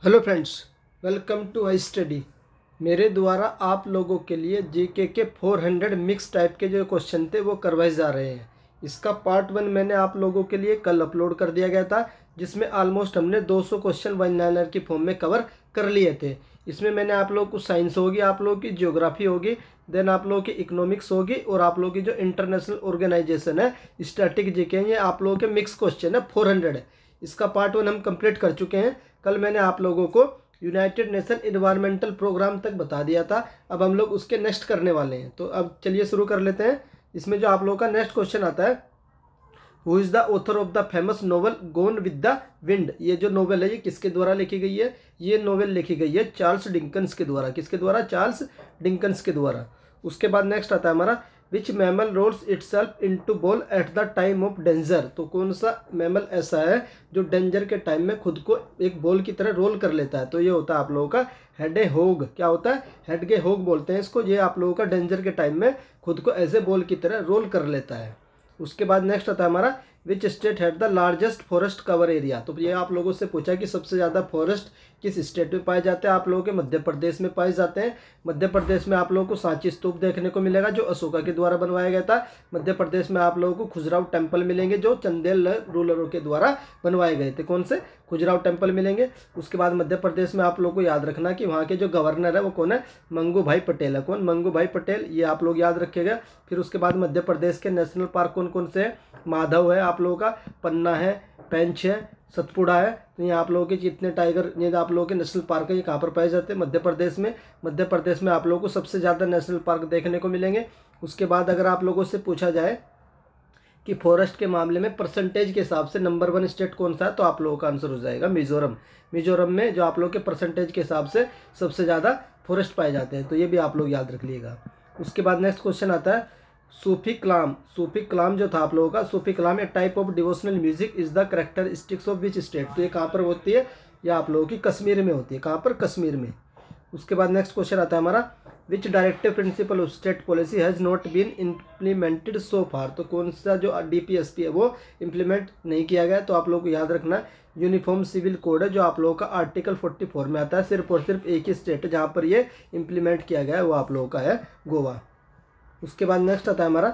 Hello friends, welcome to I study. मेरे द्वारा आप लोगों के लिए जीके के 400 मिक्स टाइप के जो क्वेश्चन थे वो करवाए जा रहे हैं। इसका पार्ट 1 मैंने आप लोगों के लिए कल अपलोड कर दिया गया था, जिसमें ऑलमोस्ट हमने 200 क्वेश्चन वन लाइनर की फॉर्म में कवर कर लिए थे। इसमें मैंने आप लोगों को साइंस होगी, आप लोगों की ज्योग्राफी होगी, देन आप लोगों की इकोनॉमिक्स होगी और आप लोगों की जो इंटरनेशनल ऑर्गेनाइजेशन है स्टैटिक जीके, ये आप लोगों के मिक्स क्वेश्चन है 400 है। इसका पार्ट 1 हम कंप्लीट कर चुके हैं। कल मैंने आप लोगों को यूनाइटेड नेशन इन्वायरमेंटल प्रोग्राम तक बता दिया था। अब हम लोग उसके नेक्स्ट करने वाले हैं, तो अब चलिए शुरू कर लेते हैं। इसमें जो आप लोगों का नेक्स्ट क्वेश्चन आता है, who is the author of the famous novel gone with the wind. ये जो नोवेल है ये किसके द्वारा लिखी गई है? ये नोवेल लिखी गई है चार्ल्स डिकन्स के द्वारा। किसके द्वारा? चार्ल्स डिकन्स के द्वारा। उसके बाद नेक्स्ट आता है हमारा, which mammal rolls itself into ball at the time of danger. तो कौन सा मैमल ऐसा है जो डेंजर के टाइम में खुद को एक बॉल की तरह रोल कर लेता है? तो ये होता है आप लोगों का हेडे होग। क्या होता है? हेडगे होग बोलते हैं इसको। ये आप लोगों का डेंजर के टाइम में खुद को एज ए बॉल की तरह रोल कर लेता है। उसके बाद नेक्स्ट आता है हमारा, which state had the largest forest cover area. तो ये आप लोगों से पूछा कि सबसे ज़्यादा फॉरेस्ट किस स्टेट में पाए जाते हैं? आप लोगों के मध्य प्रदेश में पाए जाते हैं। मध्य प्रदेश में आप लोगों को सांची स्तूप देखने को मिलेगा जो अशोका के द्वारा बनवाया गया था। मध्य प्रदेश में आप लोगों को खुजराव टेम्पल मिलेंगे जो चंदेल रूलरों के द्वारा बनवाए गए थे। कौन से? खुजराव टेम्पल मिलेंगे। उसके बाद मध्य प्रदेश में आप लोगों को याद रखना कि वहाँ के जो गवर्नर है वो कौन है? मंगू भाई पटेल है। कौन? मंगू भाई पटेल, ये आप लोग याद रखिएगा। फिर उसके बाद मध्य प्रदेश के नेशनल पार्क कौन कौन से हैं? माधव है आप लोगों का, पन्ना है, पेंच है, सतपुड़ा है। तो ये आप लोगों के जितने टाइगर, ये आप लोगों के नेशनल पार्क है, ये कहाँ पर पाए जाते हैं? मध्य प्रदेश में। मध्य प्रदेश में आप लोगों को सबसे ज़्यादा नेशनल पार्क देखने को मिलेंगे। उसके बाद अगर आप लोगों से पूछा जाए कि फॉरेस्ट के मामले में परसेंटेज के हिसाब से नंबर 1 स्टेट कौन सा है, तो आप लोगों का आंसर हो जाएगा मिजोरम। मिजोरम में जो आप लोगों के परसेंटेज के हिसाब से सबसे ज़्यादा फॉरेस्ट पाए जाते हैं। तो ये भी आप लोग याद रख लीजिएगा। उसके बाद नेक्स्ट क्वेश्चन आता है, सूफी कलाम। सूफी कलाम जो था आप लोगों का, Sufi kalam a type of devotional music is the characteristics of which state. तो ये कहाँ पर होती है? ये आप लोगों की कश्मीर में होती है। कहाँ पर? कश्मीर में। उसके बाद नेक्स्ट क्वेश्चन आता है हमारा, which directive principle of state policy has not been implemented so far. तो कौन सा जो DPSP है वो इम्प्लीमेंट नहीं किया गया? तो आप लोगों को याद रखना यूनिफॉर्म सिविल कोड है जो आप लोगों का आर्टिकल 44 में आता है। सिर्फ और सिर्फ एक ही स्टेट है जहाँ पर ये इम्प्लीमेंट किया गया है, वो आप लोगों का है गोवा। उसके बाद नेक्स्ट आता है हमारा,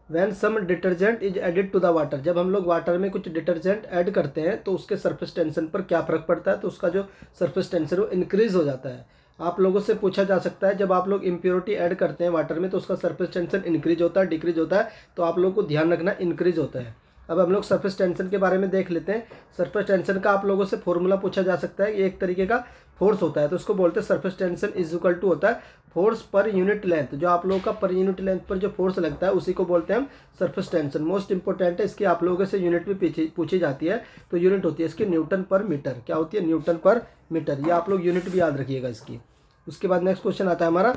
when some detergent is added to the water. जब हम लोग वाटर में कुछ डिटर्जेंट ऐड करते हैं तो उसके सरफेस टेंशन पर क्या फ़र्क पड़ता है? तो उसका जो सरफेस टेंशन वो इंक्रीज़ हो जाता है। आप लोगों से पूछा जा सकता है, जब आप लोग इम्प्योरिटी ऐड करते हैं वाटर में तो उसका सरफेस टेंशन इंक्रीज होता है, डिक्रीज होता है? तो आप लोगों को ध्यान रखना इंक्रीज होता है। अब हम लोग सरफेस टेंशन के बारे में देख लेते हैं। सरफेस टेंशन का आप लोगों से फॉर्मूला पूछा जा सकता है। ये एक तरीके का फोर्स होता है, तो उसको बोलते हैं surface tension is equal to होता है फोर्स पर यूनिट लेंथ। जो आप लोगों का पर यूनिट लेंथ पर जो फोर्स लगता है उसी को बोलते हैं हम सरफेस टेंशन। मोस्ट इंपॉर्टेंट है, इसकी आप लोगों से यूनिट भी पूछी जाती है। तो यूनिट होती है इसकी न्यूटन पर मीटर। क्या होती है? न्यूटन पर मीटर। ये आप लोग यूनिट भी याद रखिएगा इसकी। उसके बाद नेक्स्ट क्वेश्चन आता है हमारा,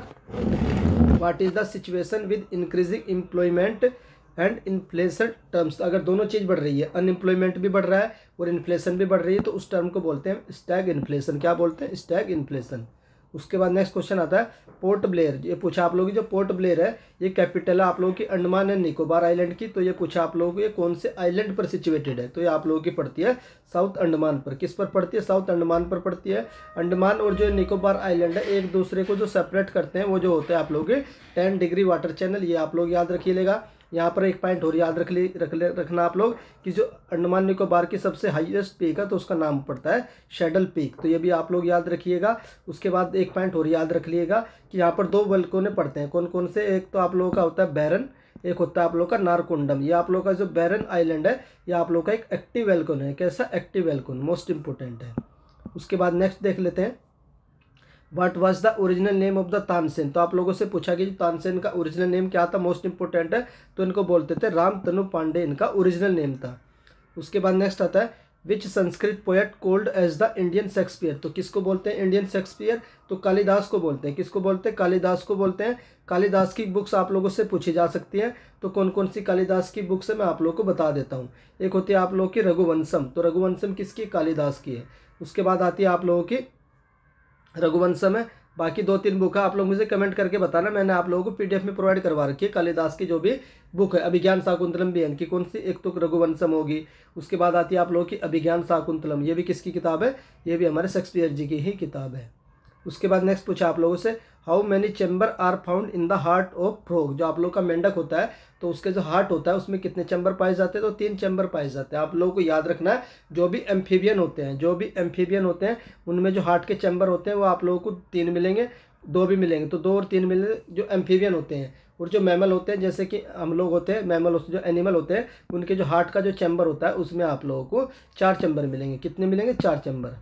what is the situation with increasing employment and inflation terms. अगर दोनों चीज़ बढ़ रही है, अनएम्प्लॉयमेंट भी बढ़ रहा है और इन्फ्लेशन भी बढ़ रही है, तो उस टर्म को बोलते हैं स्टैग इन्फ्लेशन। क्या बोलते हैं? Stag inflation. उसके बाद नेक्स्ट क्वेश्चन आता है, पोर्ट ब्लेयर। ये पूछा आप लोगों की जो पोर्ट ब्लेयर है ये कैपिटल है आप लोगों की अंडमान एंड निकोबार आइलैंड की। तो ये पूछा आप लोगों को ये कौन से आइलैंड पर सिचुएटेड है? तो ये आप लोगों की पड़ती है साउथ अंडमान पर। किस पर पड़ती है? साउथ अंडमान पर पड़ती है। अंडमान और जो निकोबार आइलैंड है एक दूसरे को जो सेपरेट करते हैं वो जो होते हैं आप लोगों के 10 डिग्री वाटर चैनल। ये आप लोग याद रखिएगा। यहाँ पर एक पॉइंट और याद रखना आप लोग कि जो अंडमान निकोबार की सबसे हाईएस्ट पीक है तो उसका नाम पड़ता है शैडल पीक। तो ये भी आप लोग याद रखिएगा। उसके बाद एक पॉइंट और याद रख लिएगा कि यहाँ पर 2 वल्कोने पड़ते हैं। कौन कौन से? एक तो आप लोगों का होता है बैरन, एक होता है आप लोग का नारकोंडम। ये आप लोग का जो बैरन आइलैंड है ये आप लोग का एक एक्टिव वल्कोन है। कैसा? एक्टिव वल्कोन, मोस्ट इंपॉर्टेंट है। उसके बाद नेक्स्ट देख लेते हैं, what was the original name of the Tansen. तो आप लोगों से पूछा कि तानसेन का ओरिजिनल नेम क्या था? मोस्ट इंपॉर्टेंट है। तो इनको बोलते थे राम तनु पांडे, इनका ओरिजिनल नेम था। उसके बाद नेक्स्ट आता है, which Sanskrit poet called as the Indian Shakespeare. तो किसको बोलते हैं इंडियन शेक्सपियर? तो कालिदास को बोलते हैं। किसको बोलते हैं? कालिदास को बोलते हैं। कालिदास की बुक्स आप लोगों से पूछी जा सकती हैं। तो कौन कौन सी कालिदास की बुक्स है मैं आप लोगों को बता देता हूँ। एक होती है आप लोगों की रघुवंशम। तो रघुवंशम किसकी? कालिदास की है। उसके बाद आती है आप लोगों की रघुवंशम है बाकी 2-3 बुक है, आप लोग मुझे कमेंट करके बताना, मैंने आप लोगों को पीडीएफ में प्रोवाइड करवा रखी है। कालिदास की जो भी बुक है, अभिज्ञान शाकुंतलम भी है इनकी, कौन सी, एक तो रघुवंशम होगी, उसके बाद आती है आप लोगों की अभिज्ञान शाकुंतलम, ये भी किसकी किताब है, ये भी हमारे शेक्सपियर जी की ही किताब है। उसके बाद नेक्स्ट पूछा आप लोगों से, how many chamber are found in the heart of frog. जो आप लोग का मेंढक होता है तो उसके जो हार्ट होता है उसमें कितने चैम्बर पाए जाते हैं, तो 3 चैम्बर पाए जाते हैं। आप लोगों को याद रखना है, जो भी एम्फीबियन होते हैं उनमें जो हार्ट के चैम्बर होते हैं वो आप लोगों को 3 मिलेंगे, 2 भी मिलेंगे, तो 2 और 3 मिलेंगे जो एम्फीबियन होते हैं। और जो मैमल होते हैं, जैसे कि हम लोग होते हैं मैमल, जो एनिमल होते हैं उनके जो हार्ट का जो चैम्बर होता है उसमें आप लोगों को 4 चैम्बर मिलेंगे। कितने मिलेंगे, 4 चैम्बर।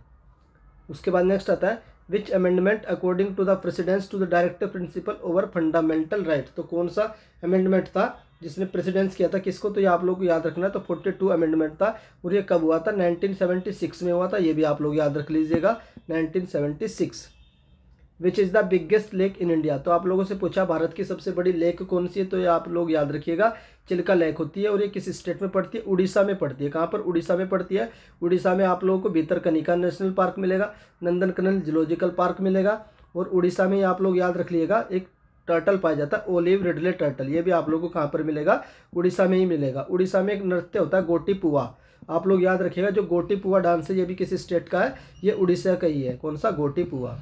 उसके बाद नेक्स्ट आता है, which amendment according to the precedence to the directive principle over fundamental right. तो कौन सा अमेंडमेंट था जिसने प्रेसिडेंस किया था किसको, तो ये आप लोग को याद रखना है। तो 42 अमेंडमेंट था, और ये कब हुआ था, 1976 में हुआ था, ये भी आप लोग याद रख लीजिएगा, 1976। विच is the biggest lake in India. तो आप लोगों से पूछा भारत की सबसे बड़ी लेक कौन सी है, तो ये आप लोग याद रखिएगा, चिल्का लेक होती है, और ये किस स्टेट में पड़ती है, उड़ीसा में पड़ती है। कहाँ पर, उड़ीसा में पड़ती है। उड़ीसा में आप लोगों को भितरकनिका नेशनल पार्क मिलेगा, नंदनकनन जूलॉजिकल पार्क मिलेगा, और उड़ीसा में आप लोग याद रख लीजिएगा एक टर्टल पाया जाता है, ओलिव रिडले टर्टल, ये भी आप लोगों को कहाँ पर मिलेगा, उड़ीसा में ही मिलेगा। उड़ीसा में एक नृत्य होता है गोटी पुआ, आप लोग याद रखिएगा, जो गोटी पुआ डांस है ये भी किसी स्टेट का है, ये उड़ीसा का ही है। कौन सा, गोटी पुआ।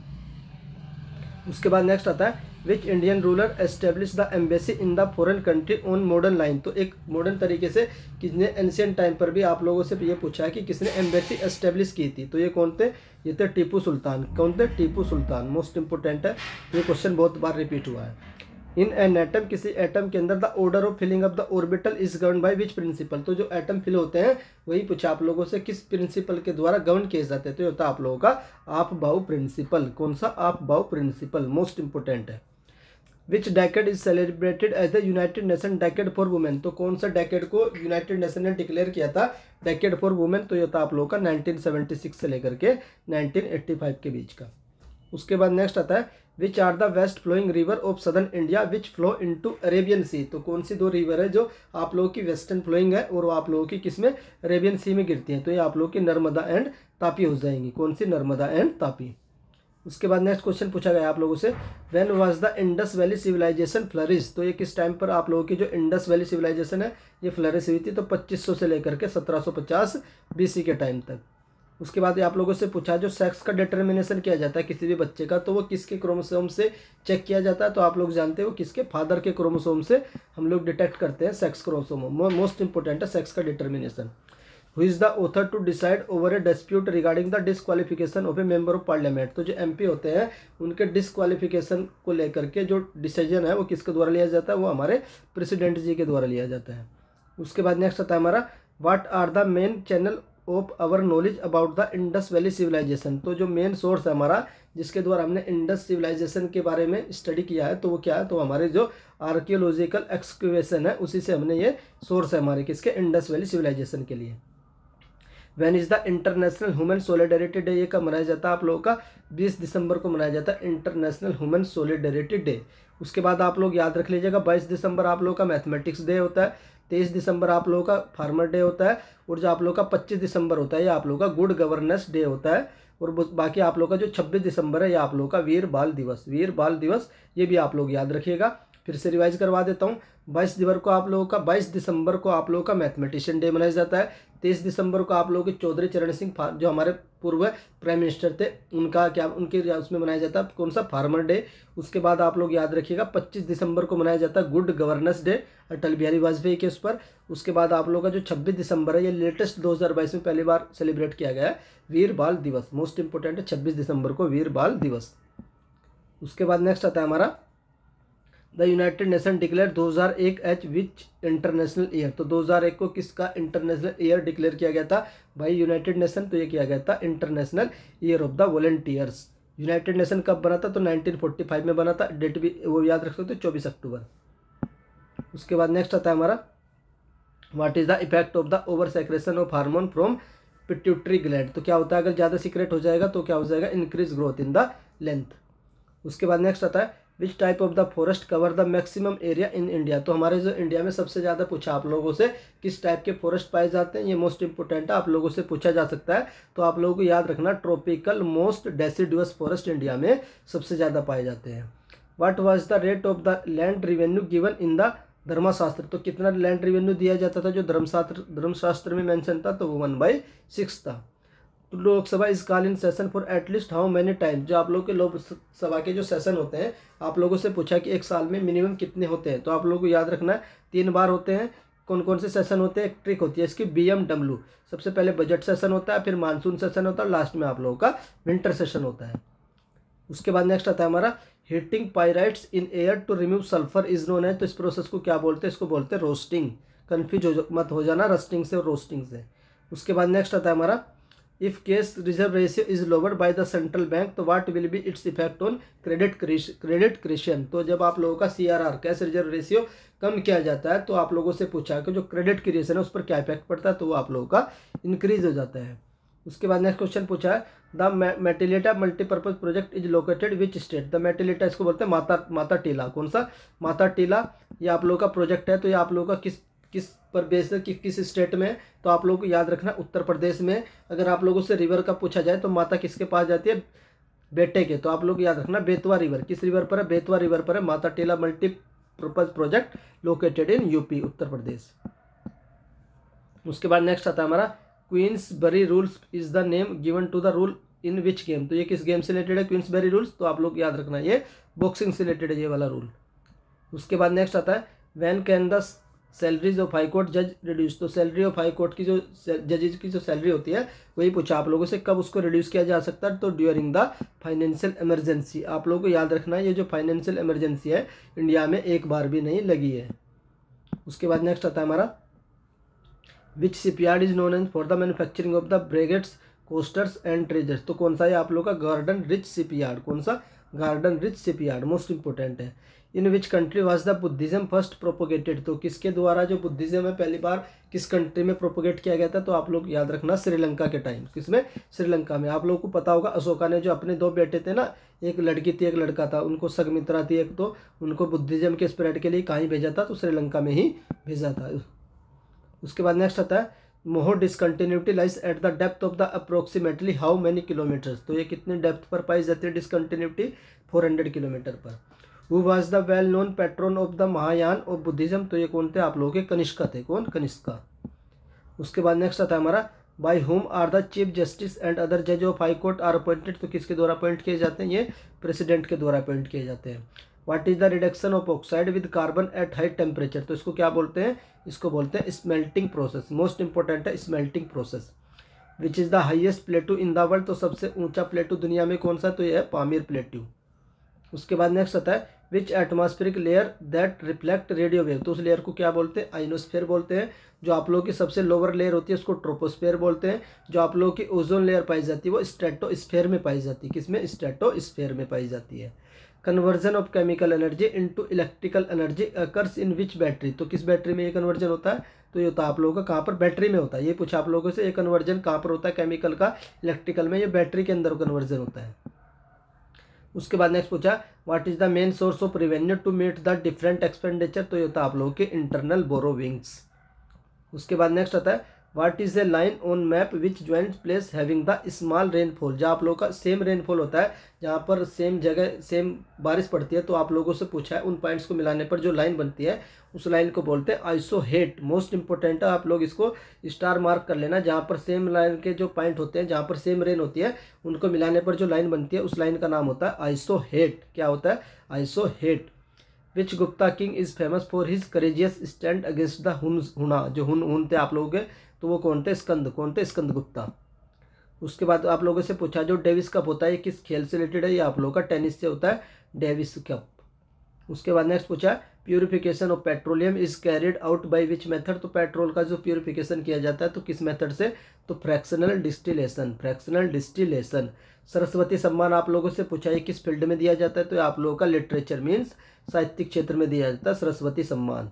उसके बाद नेक्स्ट आता है, which Indian ruler establish the embassy in the foreign country on modern line. तो एक मॉडर्न तरीके से किसने, एंशियंट टाइम पर भी आप लोगों से ये पूछा है कि किसने एम्बेसी एस्टेब्लिश की थी, तो ये कौन थे, ये थे टीपू सुल्तान। कौन थे, टीपू सुल्तान। मोस्ट इंपोर्टेंट है, ये क्वेश्चन बहुत बार रिपीट हुआ है। इन एन एटम, किसी एटम के अंदर the order of filling of the orbital is govern by which principle. तो जो एटम फिल होते हैं वही पूछा आप लोगों से किस प्रिंसिपल के द्वारा गवर्न किए जाते हैं, तो ये होता है आप लोगों का आप बाउ प्रिंसिपल। कौन सा, आप बाउ प्रिंसिपल, मोस्ट इंपोर्टेंट है। Which decade is celebrated as the United Nation decade for women. तो कौन सा डेकेड को यूनाइटेड नेशन ने डिक्लेयर किया था डेकेड फॉर वुमेन, तो ये होता है आप लोगों का 1976 से लेकर के 1985 के बीच का। उसके बाद नेक्स्ट आता है, which are the west flowing river of southern India which flow into Arabian sea. तो कौन सी 2 रिवर है जो आप लोगों की वेस्टर्न फ्लोइंग है और वो आप लोगों की किसमें, अरेबियन सी में गिरती हैं, तो ये आप लोगों की नर्मदा एंड तापी हो जाएंगी। कौन सी, नर्मदा एंड तापी। उसके बाद नेक्स्ट क्वेश्चन पूछा गया आप लोगों से, when was the Indus valley civilisation flourish. तो ये किस टाइम पर आप लोगों की जो इंडस वैली सिविलाइजेशन है ये फ्लरिश हुई थी, तो 2500 से लेकर के 1750 BC के टाइम तक। उसके बाद आप लोगों से पूछा, जो सेक्स का डिटर्मिनेशन किया जाता है किसी भी बच्चे का, तो वो किसके क्रोमोसोम से चेक किया जाता है, तो आप लोग जानते हो किसके, फादर के क्रोमोसोम से हम लोग डिटेक्ट करते हैं सेक्स क्रोमोसोम। मोस्ट इंपोर्टेंट है सेक्स का determination. Who is the author to decide over a dispute regarding the disqualification of a member of parliament. तो जो MP होते हैं उनके डिसक्वालिफिकेशन को लेकर के जो डिसीजन है वो किसके द्वारा लिया जाता है, वो हमारे प्रेसिडेंट जी के द्वारा लिया जाता है। उसके बाद नेक्स्ट आता है हमारा, what are the main channel of our knowledge about the Indus valley civilisation. तो जो मेन सोर्स है हमारा जिसके द्वारा हमने इंडस सिविलाइजेशन के बारे में स्टडी किया है, तो वो क्या है, तो हमारे जो आर्कियोलॉजिकल एक्सकवेशन है उसी से हमने ये सोर्स है हमारे किसके, इंडस वैली सिविलाइजेशन के लिए। When is the international human solidarity day, ये कब मनाया जाता है आप लोगों का, 20 दिसंबर को मनाया जाता है इंटरनेशनल ह्यूमन सोलिडेरिटी डे। उसके बाद आप लोग याद रख लीजिएगा 22 दिसंबर आप लोगों का मैथमेटिक्स डे होता है, 23 दिसंबर आप लोगों का फार्मर डे होता है, और जो आप लोगों का 25 दिसंबर होता है ये आप लोगों का गुड गवर्नेंस डे होता है, और बाकी आप लोगों का जो 26 दिसंबर है ये आप लोगों का वीर बाल दिवस। वीर बाल दिवस ये भी आप लोग याद रखिएगा। फिर से रिवाइज करवा देता हूँ, 22 दिसंबर को आप लोगों का मैथमेटिशियन डे मनाया जाता है। 23 दिसंबर को आप लोगों के चौधरी चरण सिंह जो हमारे पूर्व प्राइम मिनिस्टर थे उनका क्या, उनके उसमें मनाया जाता है कौन सा, फार्मर डे। उसके बाद आप लोग याद रखिएगा 25 दिसंबर को मनाया जाता है good governance day Atal Bihari Vajpayee के उस पर। उसके बाद आप लोगों का जो 26 दिसंबर है ये लेटेस्ट 2022 में पहली बार सेलिब्रेट किया गया है वीर बाल दिवस। मोस्ट इंपोर्टेंट है 26 दिसंबर को वीर बाल दिवस। उसके बाद नेक्स्ट आता है हमारा, the United Nation declare 2001 H which international year. तो 2001 को किसका इंटरनेशनल ईयर डिक्लेयर किया गया था भाई, यूनाइटेड नेशन, तो ये किया गया था international year of the volunteers. United nation कब बना था, तो 1945 में बना था, डेट भी वो याद रख सकते हो 24 अक्टूबर। उसके बाद नेक्स्ट आता है हमारा, what is the effect of the over secretion of hormone from pituitary gland. तो क्या होता है अगर ज़्यादा सीक्रेट हो जाएगा तो क्या हो जाएगा, increase growth in the length. उसके बाद नेक्स्ट आता है, which type of the forest cover the maximum area in India. तो हमारे जो इंडिया में सबसे ज़्यादा पूछा आप लोगों से किस टाइप के फॉरेस्ट पाए जाते हैं, ये मोस्ट इंपोर्टेंट है, आप लोगों से पूछा जा सकता है। तो आप लोगों को याद रखना tropical most deciduous forest India में सबसे ज़्यादा पाए जाते हैं। What was the rate of the land revenue given in the धर्मशास्त्र। तो कितना लैंड रिवेन्यू दिया जाता था जो धर्मशास्त्र में मेंशन था, तो वो 1/6 था। तो Lok Sabha is call in session for at least how many time. जो आप लोग के लोकसभा के जो सेशन होते हैं, आप लोगों से पूछा कि एक साल में मिनिमम कितने होते हैं, तो आप लोगों को याद रखना है 3 बार होते हैं। कौन कौन से सेशन होते हैं, एक ट्रिक होती है इसकी BMW। सबसे पहले बजट सेशन होता है, फिर मानसून सेशन होता है, और लास्ट में आप लोगों का विंटर सेशन होता है। उसके बाद नेक्स्ट आता है हमारा heating pyrites in air to remove sulphur is known है। तो इस प्रोसेस को क्या बोलते हैं, इसको बोलते हैं रोस्टिंग। कन्फ्यूज मत हो जाना रस्टिंग से और रोस्टिंग से। उसके बाद नेक्स्ट आता है हमारा if cash reserve ratio is lowered by the central bank तो what will be its effect on credit creation. तो जब आप लोगों का CRR कैश रिजर्व रेशियो कम किया जाता है, तो आप लोगों से पूछा कि जो क्रेडिट क्रिएशन है उस पर क्या इफेक्ट पड़ता है, तो वो आप लोगों का इंक्रीज हो जाता है। उसके बाद नेक्स्ट क्वेश्चन पूछा है the Matatila multipurpose project is located which state. The Matatila इसको बोलते हैं माता टीला। कौन सा माता टीला, ये आप लोगों का प्रोजेक्ट है। तो ये आप लोगों का किस पर बेस है, किस स्टेट में, तो आप लोगों को याद रखना उत्तर प्रदेश में। अगर आप लोगों से रिवर का पूछा जाए तो माता किसके पास जाती है, बेटे के। तो आप लोग याद रखना बेतवा रिवर किस रिवर पर है, बेतवा रिवर पर है Mata Tila multipurpose project located in UP Uttar Pradesh. उसके बाद नेक्स्ट आता है हमारा Queensberry rules is the name given to the rule in which game. तो ये किस गेम से रिलेटेड है क्वींसबरी रूल्स, तो आप लोग याद रखना ये बॉक्सिंग से रिलेटेड है ये वाला रूल। उसके बाद नेक्स्ट आता है when can the salaries of high court जज रिड्यूस। तो सैलरी ऑफ हाई कोर्ट की जो जजेज की जो सैलरी होती है वही पूछा आप लोगों से कब उसको रिड्यूस किया जा सकता है, तो ड्यूरिंग द फाइनेंशियल इमरजेंसी। आप लोगों को याद रखना है ये जो फाइनेंशियल इमरजेंसी है इंडिया में एक बार भी नहीं लगी है। उसके बाद नेक्स्ट आता है हमारा which shipyard is known as for the manufacturing of the brigades coasters and treasures. तो कौन सा है आप लोग का गार्डन रिच शिपयार्ड। कौन सा, Garden Reach shipyard most important है। In which country was the Buddhism first propagated. तो किसके द्वारा जो बुद्धिज्म है पहली बार किस कंट्री में प्रोपोगेट किया गया था, तो आप लोग याद रखना श्रीलंका के टाइम। किसमें, श्रीलंका में। आप लोगों को पता होगा अशोका ने जो अपने 2 बेटे थे ना, एक लड़की थी एक लड़का था, उनको संघमित्रा थी एक, तो उनको बुद्धिज्म के स्प्रेड के लिए कहीं भेजा था, तो श्रीलंका में ही भेजा था। उसके बाद नेक्स्ट आता है Moho discontinuity lies at the depth of the approximately how many kilometres. तो ये कितने डेप्थ पर पाई जाती है डिसकंटिन्यूटी, 400 किलोमीटर पर। Who was the well known patron of the Mahayana of Buddhism. तो ये कौन थे आप लोगों के, कनिष्का थे। कौन, कनिष्का। उसके बाद नेक्स्ट आता है हमारा by whom are the chief justice and other जज of high court are appointed. तो किसके द्वारा अपॉइंट किए जाते हैं, ये प्रेसिडेंट के द्वारा अपॉइंट किए जाते हैं। What is the reduction of oxide with carbon at high temperature. तो इसको क्या बोलते हैं, इसको बोलते हैं स्मेल्टिंग प्रोसेस। मोस्ट इंपॉर्टेंट है smelting process. Which is the highest प्लेटू in the world. तो सबसे ऊंचा प्लेटू दुनिया में कौन सा, तो ये है पामीर प्लेटू। उसके बाद नेक्स्ट आता है which atmospheric layer that reflect radio wave. तो उस लेयर को क्या बोलते हैं, आइनोस्फेयर बोलते हैं। जो आप लोगों की सबसे लोअर लेयर होती है उसको ट्रोपोस्फेयर बोलते हैं। जो आप लोगों की ओजोन लेयर पाई जाती है वो स्ट्रेटोस्फेयर में पाई जाती है। किसमें, स्ट्रेटोस्फेयर में पाई जाती है। Conversion of chemical energy into electrical energy occurs in which battery. तो किस बैटरी में ये कन्वर्जन होता है, तो ये होता है आप लोगों का कहाँ पर, बैटरी में होता है। ये पूछा आप लोगों से, ये कन्वर्जन कहाँ पर होता है केमिकल का इलेक्ट्रिकल में, ये बैटरी के अंदर कन्वर्जन होता है। उसके बाद नेक्स्ट पूछा what is the main source of revenue to meet the different expenditure. तो ये होता है आप लोगों के इंटरनल बोरोविंग्स। उसके बाद नेक्स्ट आता है what is a line on map which joint place having the small rainfall. जहाँ आप लोगों का सेम रेनफॉल होता है, जहाँ पर सेम जगह सेम बारिश पड़ती है, तो आप लोगों से पूछा है उन पॉइंट्स को मिलाने पर जो लाइन बनती है उस लाइन को बोलते हैं आइसोहेट। मोस्ट इंपॉर्टेंट है, आप लोग इसको स्टार मार्क कर लेना। जहाँ पर सेम लाइन के जो पॉइंट होते हैं, जहाँ पर सेम रेन होती है, उनको मिलाने पर जो लाइन बनती है उस लाइन का नाम होता है आइसोहेट। क्या होता है, isohyet. Which Gupta king is famous for his courageous stand against the Huna. जो हुन थे आप लोगों के, तो वो कौन थे, स्कंद। कौन थे, स्कंद गुप्ता। उसके बाद आप लोगों से पूछा जो डेविस कप होता है ये किस खेल से रिलेटेड है, ये आप लोगों का टेनिस से होता है, डेविस कप। उसके बाद नेक्स्ट पूछा purification of petroleum is carried out by which method. तो पेट्रोल का जो प्यूरिफिकेशन किया जाता है तो किस मेथड से, तो fractional distillation. Fractional distillation. Saraswati सम्मान आप लोगों से पूछा है किस फील्ड में दिया जाता है, तो आप लोगों का लिटरेचर मीन्स साहित्यिक क्षेत्र में दिया जाता है सरस्वती सम्मान।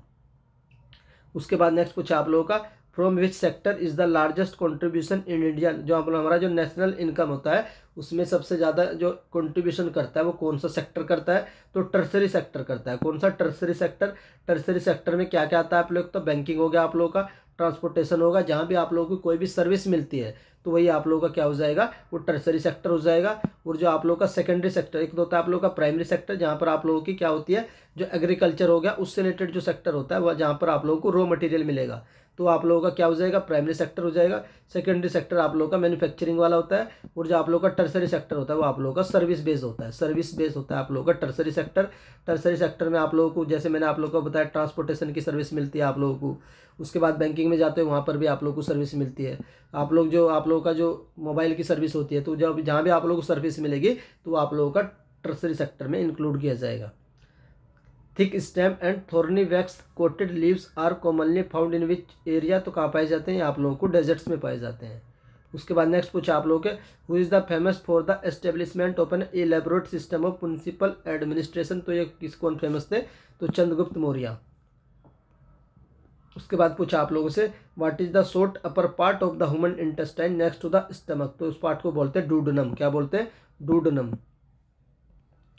उसके बाद नेक्स्ट पूछा आप लोगों का from which sector is the largest contribution in India, जो हमारा जो नेशनल इनकम होता है उसमें सबसे ज़्यादा जो कंट्रीब्यूशन करता है वो कौन सा सेक्टर करता है, तो टर्सरी सेक्टर करता है। कौन सा टर्सरी सेक्टर, टर्सरी सेक्टर में क्या क्या आता है आप लोग, तो बैंकिंग हो गया आप लोगों का, ट्रांसपोर्टेशन होगा, जहाँ भी आप लोगों को कोई भी सर्विस मिलती है तो वही आप लोगों का क्या हो जाएगा, वो टर्सरी सेक्टर हो जाएगा। और जो आप लोगों का सेकेंडरी सेक्टर, एक तो होता है आप लोगों का प्राइमरी सेक्टर, जहाँ पर आप लोगों की क्या होती है, जो एग्रीकल्चर हो गया उससे रिलेटेड जो सेक्टर होता है वह जहाँ पर आप लोगों को रॉ मटेरियल मिलेगा, तो आप लोगों का क्या हो जाएगा, प्राइमरी सेक्टर हो जाएगा। सेकेंडरी सेक्टर आप लोगों का मैन्युफैक्चरिंग वाला होता है। और जो आप लोगों का टर्सरी सेक्टर होता है वो आप लोगों का सर्विस बेस होता है, सर्विस बेस होता है आप लोगों का टर्सरी सेक्टर। टर्सरी सेक्टर में आप लोगों को, जैसे मैंने आप लोगों को बताया, ट्रांसपोर्टेशन की सर्विस मिलती है आप लोगों को। उसके बाद बैंकिंग में जाते हो वहाँ पर भी आप लोगों को सर्विस मिलती है। आप लोगों का जो मोबाइल की सर्विस होती है, तो जब जहाँ भी आप लोगों को सर्विस मिलेगी तो आप लोगों का टर्सरी सेक्टर में इंक्लूड किया जाएगा। Thick stem and thorny wax coated leaves are commonly found in which area, तो कहाँ पाए जाते हैं, आप लोगों को डेजर्ट्स में पाए जाते हैं। उसके बाद नेक्स्ट पूछा आप लोगों के, who is the famous for the establishment of an elaborate system of municipal administration, तो ये कौन फेमस थे, तो चंद्रगुप्त मौर्य। उसके बाद पूछा आप लोगों से, what is the short upper part of the human intestine next to the stomach, तो उस पार्ट को बोलते हैं डूडनम। क्या बोलते हैं, डूडनम।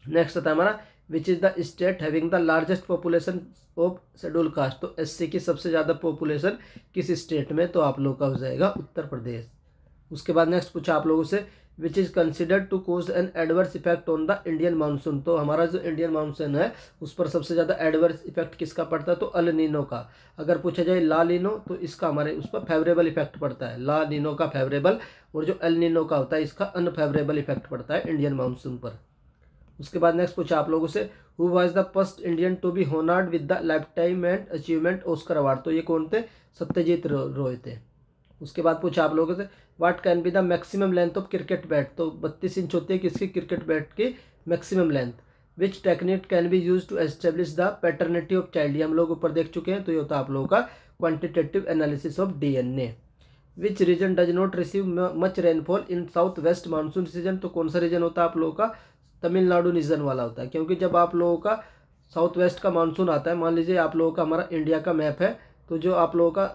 नेक्स्ट आता है हमारा, विच is the state having the largest population of schedule caste, तो एससी की सबसे ज़्यादा पॉपुलेशन किस स्टेट में, तो आप लोगों का हो जाएगा उत्तर प्रदेश। उसके बाद नेक्स्ट पूछा आप लोगों से, which is considered to cause an adverse effect on the Indian monsoon, तो हमारा जो इंडियन मानसून है उस पर सबसे ज़्यादा एडवर्स इफेक्ट किसका पड़ता है, तो अल नीनो का। अगर पूछा जाए ला नीनो, तो इसका हमारे उस पर फेवरेबल इफेक्ट पड़ता है, ला नीनो का फेवरेबल, और जो एल नीनो का होता है इसका अनफेवरेबल इफेक्ट पड़ता है इंडियन मानसून पर। उसके बाद नेक्स्ट पूछा आप लोगों से, who was the first Indian to be honoured with the life time and achievement Oscar award, तो ये कौन थे, सत्यजीत रॉय थे। उसके बाद पूछा आप लोगों से, what can be the maximum length of cricket bat, तो 32 इंच होती है किसकी, क्रिकेट बैट की maximum length. Which technique can be use to establish the paternity of child, ये हम लोग ऊपर देख चुके हैं, तो ये होता है आप लोगों का quantitative analysis of DNA. Which region does not receive much rainfall in south west monsoon season, तो कौन सा रीजन होता है आप लोगों का, तमिलनाडु रीजन वाला होता है। क्योंकि जब आप लोगों का साउथ वेस्ट का मानसून आता है, मान लीजिए आप लोगों का हमारा इंडिया का मैप है, तो जो आप लोगों का,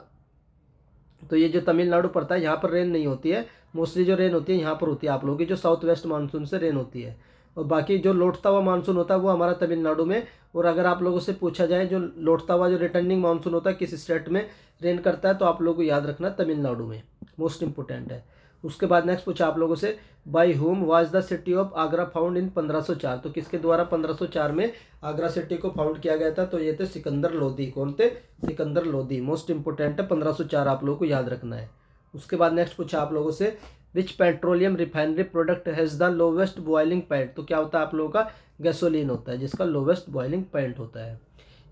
तो ये जो तमिलनाडु पड़ता है यहाँ पर रेन नहीं होती है, मोस्टली जो रेन होती है यहाँ पर होती है आप लोगों की, जो साउथ वेस्ट मानसून से रेन होती है। और बाकी जो लौटता हुआ मानसून होता है वो हमारा तमिलनाडु में। और अगर आप लोगों से पूछा जाए जो लौटता हुआ जो रिटर्निंग मानसून होता है किस स्टेट में रेन करता है, तो आप लोगों को याद रखना तमिलनाडु में, मोस्ट इंपोर्टेंट है। उसके बाद नेक्स्ट पूछा आप लोगों से, bye whom was the city of Agra found in 1504, तो किसके द्वारा 1504 में आगरा सिटी को फाउंड किया गया था, तो ये थे सिकंदर लोदी। कौन थे, सिकंदर लोदी, मोस्ट इंपोर्टेंट है, 1504 आप लोगों को याद रखना है। उसके बाद नेक्स्ट पूछा आप लोगों से, which petroleum refinery product has the lowest boiling point, तो क्या होता है आप लोगों का, गैसोलीन होता है जिसका लोवेस्ट बॉइलिंग पॉइंट होता है।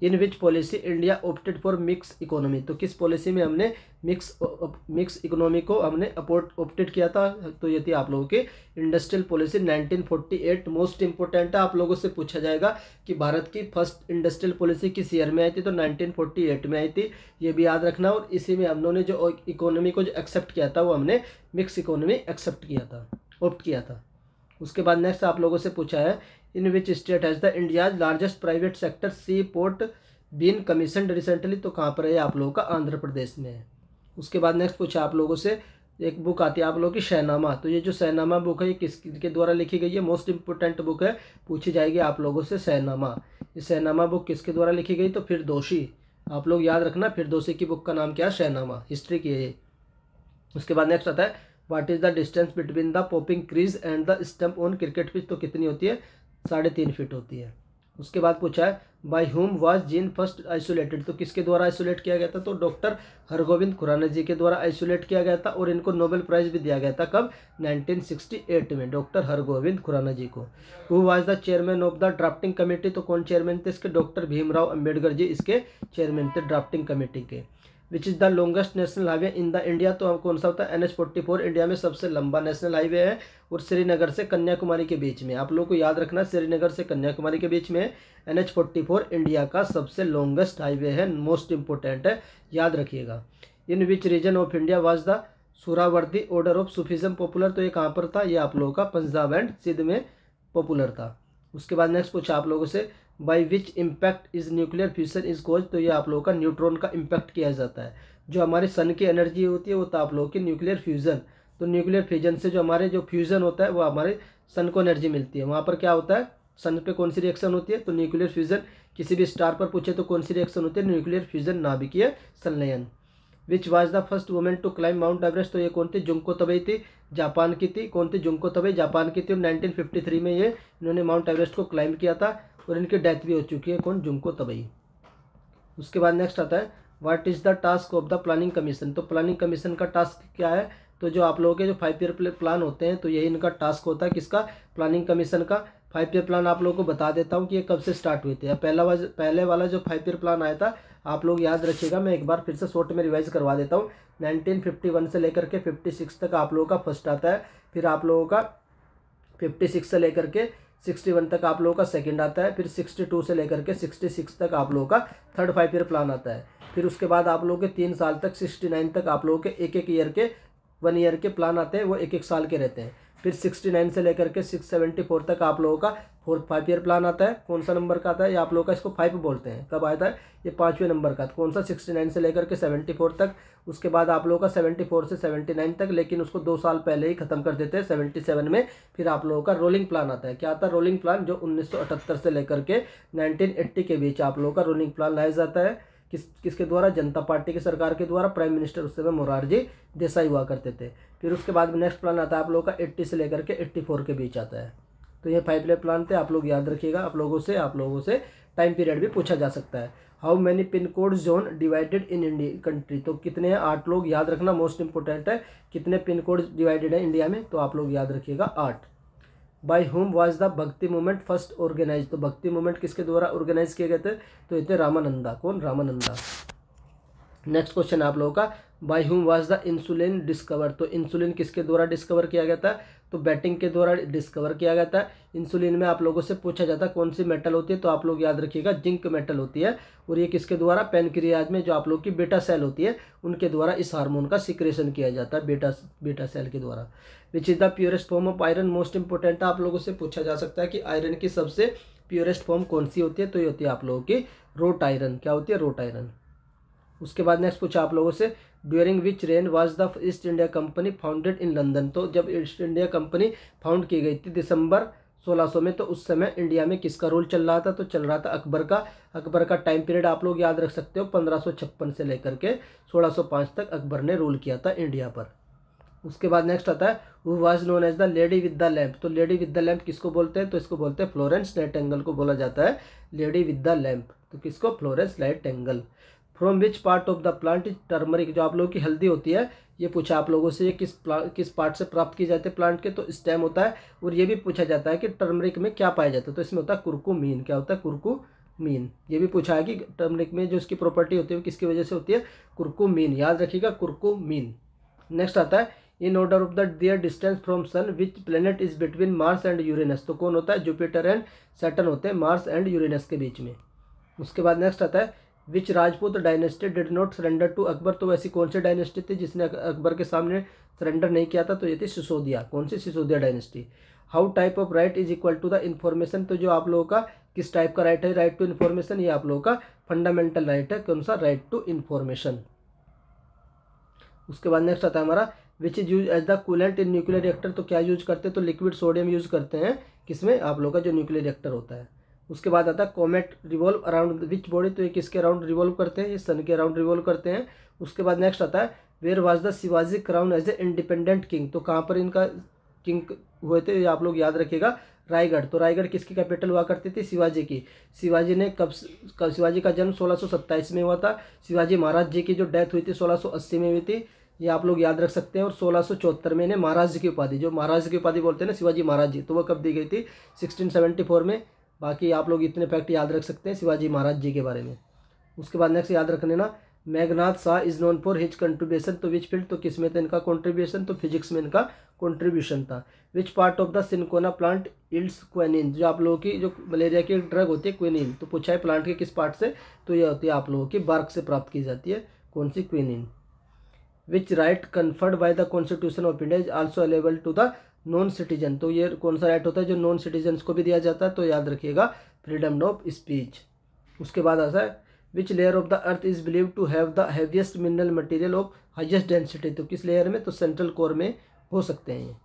In which policy India opted for mix economy, तो किस पॉलिसी में हमने मिक्स इकोनॉमी को हमने ऑप्टेड किया था, तो ये थी आप लोगों की इंडस्ट्रियल पॉलिसी 1948। मोस्ट इंपोर्टेंट है, आप लोगों से पूछा जाएगा कि भारत की फर्स्ट इंडस्ट्रियल पॉलिसी किस ईयर में आई थी, तो 1948 में आई थी, ये भी याद रखना। और इसी में हम लोगों ने जो इकोनॉमी को जो एक्सेप्ट किया था वो हमने मिक्स इकोनॉमी एक्सेप्ट किया था, ऑप्ट किया था। उसके बाद नेक्स्ट आप लोगों से पूछा है, in which state has the India's largest private sector sea port been commissioned recently, तो कहाँ पर है आप लोगों का, आंध्र प्रदेश में है। उसके बाद नेक्स्ट पूछा आप लोगों से, एक बुक आती है आप लोगों की शहनामा, तो ये जो शहनामा बुक है ये किसके द्वारा लिखी गई है, मोस्ट इंपोर्टेंट बुक है, पूछी जाएगी आप लोगों से शहनामा। ये शहनामा बुक किसके द्वारा लिखी गई, तो फिरदौसी, आप लोग याद रखना फिरदौसी की बुक का नाम क्या है, शहनामा, हिस्ट्री की है ये। उसके बाद नेक्स्ट आता है, what is the distance between the popping crease and the stump on cricket pitch, तो कितनी होती है, 3.5 फीट होती है। उसके बाद पूछा है, by whom was gene first isolated, तो किसके द्वारा आइसोलेट किया गया था, तो डॉक्टर हरगोविंद खुराना जी के द्वारा आइसोलेट किया गया था। और इनको नोबेल प्राइज़ भी दिया गया था, कब, 1968 में, डॉक्टर हरगोविंद खुराना जी को। Who was the chairman of the drafting committee, तो कौन चेयरमैन थे इसके, डॉक्टर भीमराव अंबेडकर जी इसके चेयरमैन थे ड्राफ्टिंग कमेटी के। विच is the longest national highway in the India, तो कौन सा होता है, NH44 इंडिया में सबसे लंबा नेशनल हाईवे है, और श्रीनगर से कन्याकुमारी के बीच में, आप लोगों को याद रखना श्रीनगर से कन्याकुमारी के बीच में NH44 इंडिया का सबसे लॉन्गेस्ट हाईवे है, मोस्ट इंपोर्टेंट है, याद रखिएगा। In which region of India was the Suhrawardi order of Sufism popular, तो ये कहाँ पर था, ये आप लोगों का पंजाब एंड सिंध में पॉपुलर था। उसके बाद नेक्स्ट पूछा आप लोगों से, by which impact is nuclear fusion is cause, तो ये आप लोगों का न्यूट्रॉन का इम्पैक्ट किया जाता है, जो हमारी सन की एनर्जी होती है वो होता है आप लोगों की न्यूक्लियर फ्यूज़न। तो न्यूक्लियर फ्यूजन से जो हमारे जो फ्यूज़न होता है वो हमारे सन को एनर्जी मिलती है। वहाँ पर क्या होता है, सन पे कौन सी रिएक्शन होती है, तो न्यूक्लियर फ्यूज़न। किसी भी स्टार पर पूछे तो कौन सी रिएक्शन होती है, न्यूक्लियर फ्यूज़न नाभिकीय संलयन। Which was the first women to climb Mount Everest, तो ये कौन थी, जुंको तबई थी, जापान की थी। कौन थी, जुंको तबई, जापान की थी। और 1953 में ये इन्होंने माउंट एवरेस्ट को क्लाइम किया था और इनकी डेथ भी हो चुकी है। कौन, जुंको तबई। उसके बाद नेक्स्ट आता है what is the task of the planning commission. तो प्लानिंग कमीशन का टास्क क्या है, तो जो आप लोगों के जो 5 ईयर प्लान होते हैं तो यही इनका टास्क होता है। किसका, प्लानिंग कमीशन का। 5 ईयर प्लान आप लोगों को बता देता हूँ कि ये कब से स्टार्ट हुए थे। पहले वाला जो 5 ईयर प्लान आया था आप लोग याद रखिएगा, मैं एक बार फिर से शॉर्ट में रिवाइज करवा देता हूँ। 1951 से लेकर के 56 तक आप लोगों का फर्स्ट आता है। फिर आप लोगों का 56 से लेकर के 61 तक आप लोगों का सेकंड आता है। फिर 62 से लेकर के 66 तक आप लोगों का थर्ड 5 ईयर प्लान आता है। फिर उसके बाद आप लोगों के 3 साल तक 69 तक आप लोगों के एक एक ईयर के 1 ईयर के प्लान आते हैं, वो एक एक साल के रहते हैं। फिर 69 से लेकर के 674 तक आप लोगों का 5 ईयर प्लान आता है। कौन सा नंबर का आता है, ये आप लोगों का इसको 5 बोलते हैं। कब आता है, ये 5वें नंबर का। कौन सा, 69 से लेकर के 74 तक। उसके बाद आप लोगों का 74 से 79 तक, लेकिन उसको 2 साल पहले ही खत्म कर देते हैं 77 में। फिर आप लोगों का रोलिंग प्लान आता है। क्या आता है, रोलिंग प्लान, जो 1978 से लेकर के 1980 के बीच आप लोगों का रोलिंग प्लान लाया जाता है। किसके द्वारा, जनता पार्टी की सरकार के द्वारा। प्राइम मिनिस्टर उस समय मोरारजी देसाई हुआ करते थे। फिर उसके बाद में नेक्स्ट प्लान आता है आप लोगों का 80 से लेकर के 84 के बीच आता है। तो ये 5 ईयर प्लान थे, आप लोग याद रखिएगा। आप लोगों से टाइम पीरियड भी पूछा जा सकता है। How many pin code zone divided in India country, तो कितने हैं, 8 लोग याद रखना, मोस्ट इंपोर्टेंट है। कितने पिन कोड डिवाइडेड है इंडिया में, तो आप लोग याद रखिएगा 8। बाय हुम वाज द भक्ति मूवमेंट फर्स्ट ऑर्गेनाइज, तो भक्ति मूवमेंट किसके द्वारा ऑर्गेनाइज किए गए थे, तो ये थे रामानंदा। कौन, रामानंदा। नेक्स्ट क्वेश्चन आप लोगों का, bye whom was the insulin discover, तो इंसुलिन किसके द्वारा डिस्कवर किया गया था, तो बैटिंग के द्वारा डिस्कवर किया गया था। इंसुलिन में आप लोगों से पूछा जाता है कौन सी मेटल होती है, तो आप लोग याद रखिएगा जिंक मेटल होती है। और ये किसके द्वारा, पैनक्रियाज में जो आप लोग की बेटा सेल होती है उनके द्वारा इस हार्मोन का सिक्रेशन किया जाता है, बेटा सेल के द्वारा। विच is the purest form of iron, most important है, आप लोगों से पूछा जा सकता है कि आयरन की सबसे प्योरेस्ट फॉर्म कौन सी होती है, तो ये होती है आप लोगों की रोट आयरन। क्या होती है, रोट आयरन। उसके बाद नेक्स्ट पूछा आप लोगों से, during which rain was the East India company founded in London, तो जब ईस्ट इंडिया कंपनी फाउंड की गई थी दिसंबर 1600 में, तो उस समय इंडिया में किसका रूल चल रहा था, तो चल रहा था अकबर का। अकबर का टाइम पीरियड आप लोग याद रख सकते हो, 1556 से लेकर के 1605 तक अकबर ने रूल किया था इंडिया पर। उसके बाद नेक्स्ट आता है who was known as the lady with the lamp, तो लेडी विद द लैम्प किसको बोलते हैं, तो इसको बोलते हैं फ्लोरेंस नाइटिंगेल को बोला जाता है लेडी विद द लैम्प, तो किसको, Florence Nightingale. From which part of the plant is turmeric, जो आप लोगों की हल्दी होती है ये पूछा आप लोगों से, ये किस पार्ट से प्राप्त की जाती है प्लांट के, तो स्टेम होता है। और ये भी पूछा जाता है कि टर्मरिक में क्या पाया जाता है, तो इसमें होता है कुरकुमीन। क्या होता है, कुरकुमीन। ये भी पूछा है कि टर्मरिक में जो इसकी प्रॉपर्टी होती है वो किसकी वजह से होती है, कुरकुमीन। याद रखिएगा, कुरकुमीन। नेक्स्ट आता है in order of the their distance from sun which planet is between Mars and Uranus, तो कौन होता है, जुपिटर एंड सैटर्न होते हैं मार्स एंड यूरेनस के बीच में। उसके बाद नेक्स्ट आता है which Rajput dynasty did not surrender to Akbar, तो वैसी कौन सी डायनेस्टी थी जिसने अकबर के सामने सरेंडर नहीं किया था, तो ये थी सिसोदिया। कौन सी, Sisodia dynasty. How type of right is equal to the information, तो जो आप लोगों का किस टाइप का राइट है, राइट टू इन्फॉर्मेशन, ये आप लोगों का फंडामेंटल राइट है। कौन सा, राइट टू इन्फॉर्मेशन। उसके बाद नेक्स्ट आता है हमारा which is use as the coolant in nuclear reactor, तो क्या यूज करते हैं, तो लिक्विड सोडियम यूज करते हैं किसमें, आप लोगों का जो न्यूक्लियर रिएक्टर होता है। उसके बाद आता है comet revolve around which body, तो ये किसके अराउंड रिवॉल्व करते हैं, ये सन के अराउंड रिवॉल्व करते हैं। उसके बाद नेक्स्ट आता है where was the Shivaji crown as a independent king, तो कहाँ पर इनका किंग हुए थे, ये आप लोग याद रखिएगा, रायगढ़। तो रायगढ़ किसकी कैपिटल हुआ करती थी, शिवाजी की। शिवाजी ने कब शिवाजी का जन्म 1627 में हुआ था। शिवाजी महाराज जी की जो डेथ हुई थी 1680 में हुई थी, ये आप लोग याद रख सकते हैं। और 1674 में इन्हें महाराज जी की उपाधि, जो महाराज की उपाधि बोलते हैं ना शिवाजी महाराज जी, तो वो कब दी गई थी, 1674 में। बाकी आप लोग इतने फैक्ट याद रख सकते हैं शिवाजी महाराज जी के बारे में। उसके बाद नेक्स्ट याद रखने ना, Meghnath Shah is known for his contribution, तो विच फील्ड, तो किस में था इनका कंट्रीब्यूशन, तो फिजिक्स में इनका कंट्रीब्यूशन था। Which part of the cinchona plant yields quinine, जो आप लोगों की जो मलेरिया की ड्रग होती है क्विनिन, तो पूछा है प्लांट के किस पार्ट से, तो यह होती है आप लोगों की बार्क से प्राप्त की जाती है। कौन सी, quinine. Which right conferred by the constitution of India is also available to the non citizen, तो ये कौन सा राइट होता है जो नॉन सिटीजन्स को भी दिया जाता है, तो याद रखिएगा फ्रीडम ऑफ स्पीच। उसके बाद आता है which layer of the earth is believe to have the heaviest mineral material of highest density, तो किस लेयर में, तो सेंट्रल कोर में हो सकते हैं।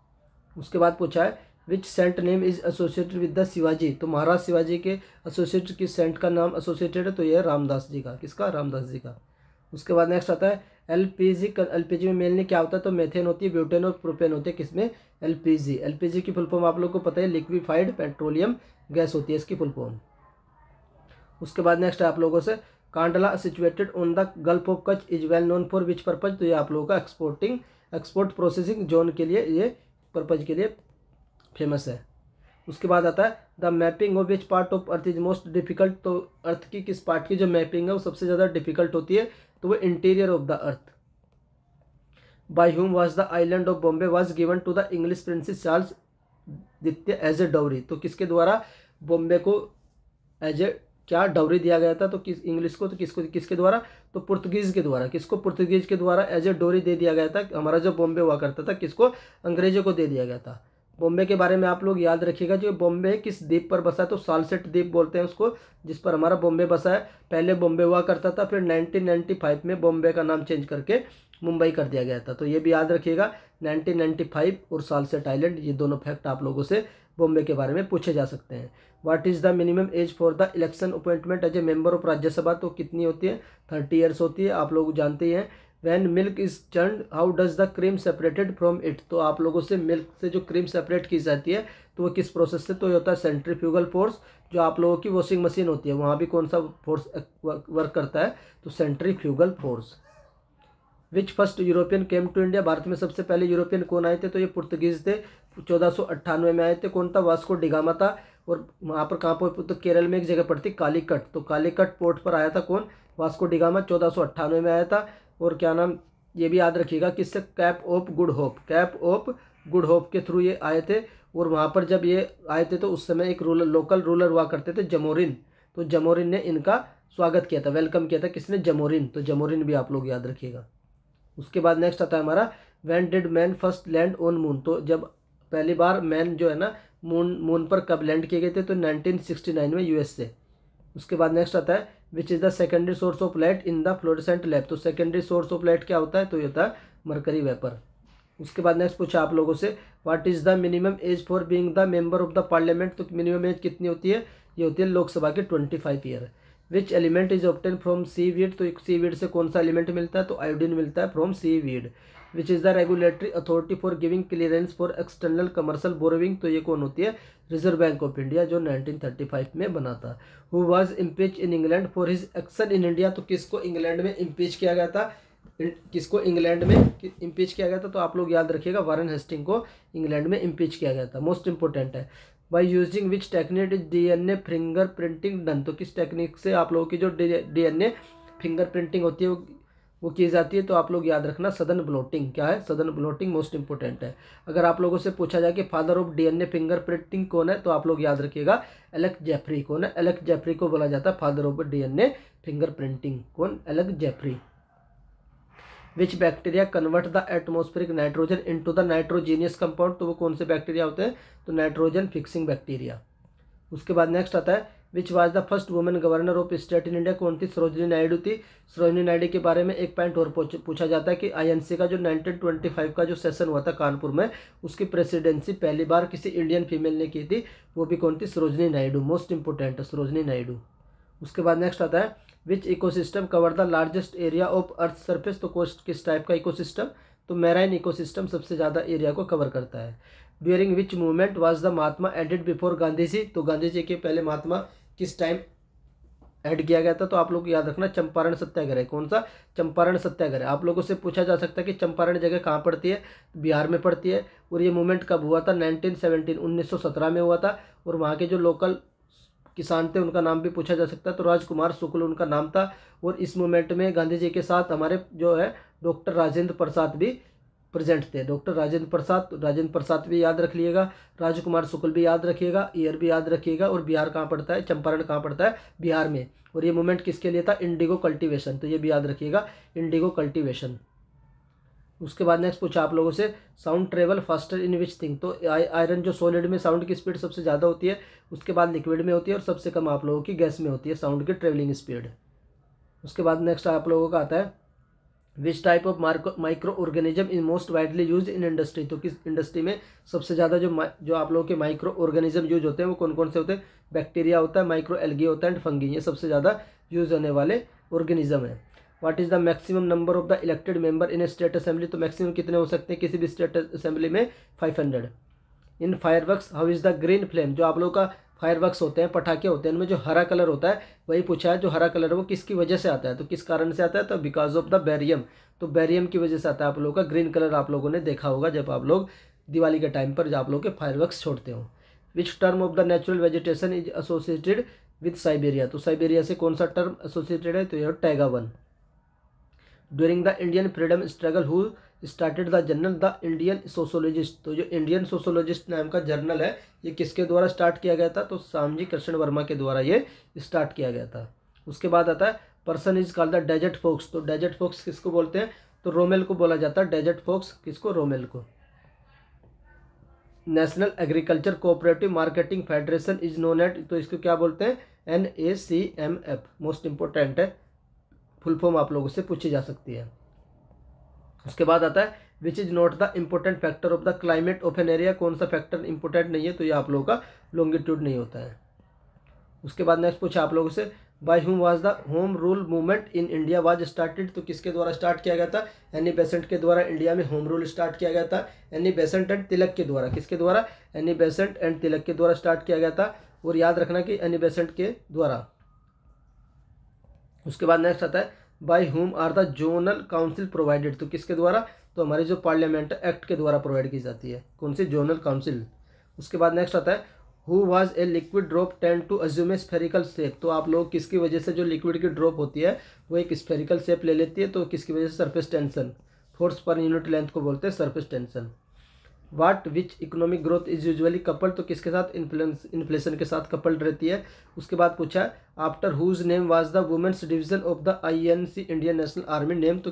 उसके बाद पूछा है which saint name is associated with the Shivaji, तो महाराज शिवाजी के एसोसिएटेड किस सेंट का नाम एसोसिएटेड है, तो यह रामदास जी का, किसका, रामदास जी का। उसके बाद नेक्स्ट आता है एलपीजी में मेनली क्या होता है, तो मेथेन होती है, ब्यूटेन और प्रोपेन होती है, किसमें, एलपीजी की फुल फॉर्म आप लोग को पता है, लिक्विफाइड पेट्रोलियम गैस होती है इसकी फुल फॉर्म। उसके बाद नेक्स्ट है आप लोगों से Kandla situated on the gulf of Kutch is well known for which purpose, तो ये आप लोगों का एक्सपोर्ट प्रोसेसिंग जोन के लिए, ये पर्पज के लिए फेमस है। उसके बाद आता है the mapping of which part of earth is most difficult, तो अर्थ की किस पार्ट की जो मैपिंग है वो सबसे ज़्यादा डिफिकल्ट होती है, तो वो interior of the earth. By whom was the island of Bombay was given to the English princess Charles द्वितीय एज ए डाउरी, तो किसके द्वारा बॉम्बे को एज ए क्या डाउरी दिया गया था, तो किस इंग्लिश को, तो किसके द्वारा, तो पुर्तगीज़ के द्वारा, किसको, पुर्तगीज़ के द्वारा एज ए डाउरी दे दिया गया था। हमारा जो बॉम्बे हुआ करता था किसको, अंग्रेजों को दे दिया गया था। बॉम्बे के बारे में आप लोग याद रखिएगा, जो बॉम्बे किस द्वीप पर बसा है, तो सालसेट द्वीप बोलते हैं उसको, जिस पर हमारा बॉम्बे बसा है। पहले बॉम्बे हुआ करता था, फिर 1995 में बॉम्बे का नाम चेंज करके मुंबई कर दिया गया था, तो ये भी याद रखिएगा 1995 और सालसेट आइलैंड, ये दोनों फैक्ट आप लोगों से बॉम्बे के बारे में पूछे जा सकते हैं। What is the minimum age for the election appointment as a member of Rajya Sabha, तो कितनी होती है, 30 ईयर्स होती है, आप लोग जानते ही हैं। When milk is churned how does the cream separated from it, तो आप लोगों से मिल्क से जो क्रीम सेपरेट की जाती है तो वो किस प्रोसेस से, तो ये होता है सेंट्रीफ्यूगल फोर्स। जो आप लोगों की वॉशिंग मशीन होती है वहाँ भी कौन सा फोर्स वर्क करता है, तो centrifugal force. Which first European came to India, Bharat में सबसे पहले यूरोपियन कौन आए थे, तो ये पुर्तगीज थे, 1498 में आए थे। कौन था, वास्को डिगामा था। और वहाँ पर कहाँ पर, तो केरल में एक जगह पड़ती कालीकट, तो कालीकट पोर्ट पर आया था कौन, वास्को डिगामा, 1498 में आया था। और क्या नाम, ये भी याद रखिएगा किससे, कैप ऑफ गुड होप के थ्रू ये आए थे। और वहाँ पर जब ये आए थे तो उस समय एक लोकल रूलर हुआ करते थे जमोरिन, तो जमोरिन ने इनका स्वागत किया था, वेलकम किया था, किसने, जमोरिन, तो जमोरिन भी आप लोग याद रखिएगा। उसके बाद नेक्स्ट आता है हमारा when did man first land on moon, तो जब पहली बार मैन जो है ना मून पर कब लैंड किए गए थे, तो 1969 में यूएस से। उसके बाद नेक्स्ट आता है विच is the secondary source of light in the fluorescent lamp, तो सेकेंडरी सोर्स ऑफ लाइट क्या होता है, तो ये होता है मरकरी वेपर। उसके बाद नेक्स्ट पूछा आप लोगों से what is the minimum age for being the member of the parliament, तो मिनिमम एज कितनी होती है, ये होती है लोकसभा की 25 year. Which element is obtain from sea weed, तो सी वीड से कौन सा एलिमेंट मिलता है, तो आयोडीन मिलता है from sea weed. Which is the regulatory authority for giving clearance for external commercial borrowing, तो ये कौन होती है, रिजर्व बैंक ऑफ इंडिया, जो 1935 में बना था। Who was impeach in England for his action in India, तो किसको इंग्लैंड में इम्पीच किया गया था, किसको इंग्लैंड में इम्पीच किया गया था, तो आप लोग याद रखिएगा वारेन हेस्टिंग को इंग्लैंड में इम्पीच किया गया था, मोस्ट इंपॉर्टेंट है। By using which technique is DNA finger printing done, तो किस टेक्निक से आप लोगों की जो डीएनए फिंगर प्रिंटिंग होती है वो की जाती है, तो आप लोग याद रखना सदन ब्लॉटिंग, क्या है, सदन ब्लॉटिंग मोस्ट इंपॉर्टेंट है। अगर आप लोगों से पूछा जाए कि father of DNA finger printing कौन है, तो आप लोग याद रखिएगा एलेक जेफरी, कौन है, एलेक जेफरी को बोला जाता है father of DNA finger printing, कौन, Alec Jeffrey. Which bacteria convert the atmospheric nitrogen into the nitrogenous compound, तो वो कौन से बैक्टीरिया होते हैं, तो नाइट्रोजन फिक्सिंग बैक्टीरिया। उसके बाद नेक्स्ट आता है विच was the first women governor of state in India, कौन थी, सरोजिनी नायडू थी। सरोजिनी नायडू के बारे में एक पॉइंट और पूछा जाता है कि आईएनसी का जो 1925 का जो सेशन हुआ था कानपुर में, उसकी प्रेसिडेंसी पहली बार किसी इंडियन फीमेल ने की थी, वो भी कौन थी, सरोजिनी नायडू, मोस्ट इंपॉर्टेंट है सरोजिनी नायडू। उसके बाद नेक्स्ट आता है which ecosystem cover the largest area of earth surface, तो किस टाइप का इकोसिस्टम, तो मैराइन इकोसिस्टम सबसे ज़्यादा एरिया को कवर करता है। During which movement was the Mahatma added before Gandhi ji, तो गांधी जी के पहले महात्मा किस टाइम ऐड किया गया था, तो आप लोग याद रखना चंपारण सत्याग्रह, कौन सा, चंपारण सत्याग्रह। आप लोगों से पूछा जा सकता है कि चंपारण जगह कहाँ पड़ती है, बिहार में पड़ती है। और ये मूवमेंट कब हुआ था, 1917 में हुआ था। और वहाँ के जो लोकल किसान थे उनका नाम भी पूछा जा सकता है, तो राजकुमार शुक्ल उनका नाम था। और इस मूवमेंट में गांधी जी के साथ हमारे जो है डॉक्टर राजेंद्र प्रसाद भी प्रेजेंट थे, डॉक्टर राजेंद्र प्रसाद भी याद रख लिएगा, राजकुमार शुक्ल भी याद रखिएगा, ईयर भी याद रखिएगा। और बिहार कहाँ पड़ता है, चंपारण कहाँ पड़ता है, बिहार में। और ये मूवमेंट किसके लिए था, इंडिगो कल्टीवेशन, तो ये भी याद रखिएगा इंडिगो कल्टीवेशन। उसके बाद नेक्स्ट पूछा आप लोगों से sound travel faster in which thing, तो आयरन जो सॉलिड में साउंड की स्पीड सबसे ज़्यादा होती है, उसके बाद लिक्विड में होती है, और सबसे कम आप लोगों की गैस में होती है साउंड की ट्रेवलिंग स्पीड। उसके बाद नेक्स्ट आप लोगों का आता है which type of micro organism is most widely use in industry. तो किस इंडस्ट्री में सबसे ज़्यादा जो आप लोगों के माइक्रो ऑर्गेनिज्म यूज होते हैं वो कौन कौन से होते हैं? बैक्टीरिया होता है, माइक्रो एल्गी होता है एंड फंगी, ये सबसे ज़्यादा यूज होने वाले ऑर्गेनिज्म है। What is the maximum number of the elected member in A state assembly. तो मैक्सिमम कितने हो सकते हैं किसी भी स्टेट असेंबली में? 500। In fireworks how is the green flame. जो आप लोगों का फायरवर्क्स होते हैं, पटाखे होते हैं, उनमें जो हरा कलर होता है वही पूछा है, जो हरा कलर है वो किसकी वजह से आता है? तो किस कारण से आता है? तो बिकॉज ऑफ द बैरियम। तो बैरियम की वजह से आता है आप लोगों का ग्रीन कलर। आप लोगों ने देखा होगा जब आप लोग दिवाली के टाइम पर जब आप लोग के फायरवर्क्स छोड़ते हो। Which term of the natural vegetation is associated with Siberia. तो साइबेरिया से कौन सा टर्म एसोसिएटेड है? तो यह taiga one. During the Indian freedom struggle who started the journal the Indian sociologist. तो जो इंडियन सोशोलॉजिस्ट नाम का जर्नल है ये किसके द्वारा स्टार्ट किया गया था? तो श्यामजी कृष्ण वर्मा के द्वारा ये स्टार्ट किया गया था। उसके बाद आता है person is called the desert fox. तो डेजर्ट फॉक्स किसको बोलते हैं? तो रोमेल को बोला जाता है डेजर्ट फॉक्स। किसको? रोमेल को। National agriculture cooperative marketing federation is known at. तो इसको क्या बोलते हैं? NACMF। मोस्ट इंपॉर्टेंट है, फुल फॉर्म आप लोगों से पूछी जा सकती है। उसके बाद आता है which is not the important factor of the climate of an area. कौन सा फैक्टर इंपॉर्टेंट नहीं है? तो ये आप लोगों का लॉन्गिट्यूड नहीं होता है। उसके बाद नेक्स्ट पूछा आप लोगों से bye whom was the home rule movement in India was started. तो किसके द्वारा स्टार्ट किया गया था? एनी बेसेंट के द्वारा इंडिया में होम रूल स्टार्ट किया गया था। एनी बेसेंट एंड तिलक के द्वारा। किसके द्वारा? एनी बेसेंट एंड तिलक के द्वारा स्टार्ट किया गया था। और याद रखना कि एनी बेसेंट के द्वारा। उसके बाद नेक्स्ट आता है by whom are the zonal council provided. तो किसके द्वारा? तो हमारी जो पार्लियामेंट एक्ट के द्वारा प्रोवाइड की जाती है। कौन सी? Zonal council. उसके बाद नेक्स्ट आता है who was a liquid drop tend to assume a spherical shape. तो आप लोग किसकी वजह से जो लिक्विड की ड्रॉप होती है वो एक स्फेरिकल शेप ले लेती है। तो किसकी वजह से? Surface tension. फोर्स पर यूनिट लेंथ को बोलते हैं surface tension. What which economic growth is usually coupled. तो किसके साथ? इन्फ्लेशन के साथ कपल्ड रहती है। उसके बाद पूछा है after whose name was the women's division of the INC Indian national army name. तो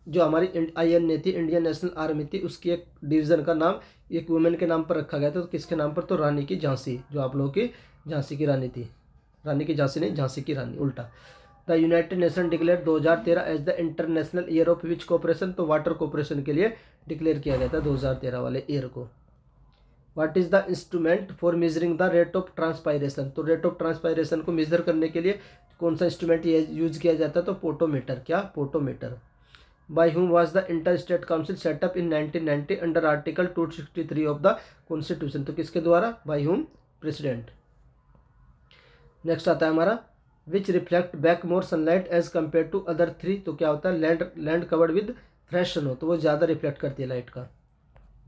जो हमारी IN थी, इंडियन नेशनल आर्मी थी, उसकी एक डिवीज़न का नाम एक वुमेन के नाम पर रखा गया था। तो किसके नाम पर? तो रानी की झांसी। जो आप लोगों की झांसी की रानी थी। रानी की झांसी नहीं, झांसी की रानी, उल्टा। The United Nation declare 2013 as the international year of which cooperation. तो वाटर कॉपरेशन के लिए डिक्लेयर किया गया था 2013 वाले ईयर को। What is the instrument for measuring the rate of transpiration. तो रेट ऑफ ट्रांसपायरेशन को मेजर करने के लिए कौन सा इंस्ट्रूमेंट यूज किया जाता है? तो पोटोमीटर। क्या? Potometer. Bye whom was the inter state council setup in 1990 under article 263 of the constitution. तो किसके द्वारा? By whom? प्रेसिडेंट। नेक्स्ट आता है हमारा which reflect back more sunlight as compare to other 3। तो क्या होता है? Land covered with fresh snow. तो वो ज़्यादा रिफ्लेक्ट करती है लाइट का।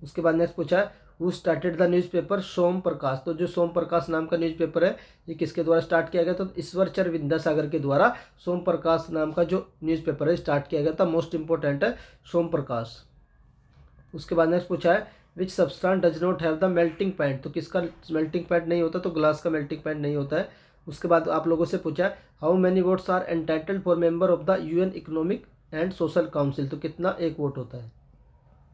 उसके बाद नेक्स्ट पूछा है हु स्टार्टेड द न्यूज़पेपर सोम प्रकाश। तो जो सोम प्रकाश नाम का न्यूज़पेपर है ये किसके द्वारा स्टार्ट किया गया? तो ईश्वरचंद्र विद्यासागर के द्वारा सोम प्रकाश नाम का जो न्यूज़पेपर है स्टार्ट किया गया था। मोस्ट इंपॉर्टेंट है सोम प्रकाश। उसके बाद नेक्स्ट पूछा है which substance does not have the melting point. तो किसका मेल्टिंग पॉइंट नहीं होता? तो ग्लास का मेल्टिंग पॉइंट नहीं होता है। उसके बाद आप लोगों से पूछा है how many votes are entitled for member of the UN economic and social council. तो कितना? 1 वोट होता है।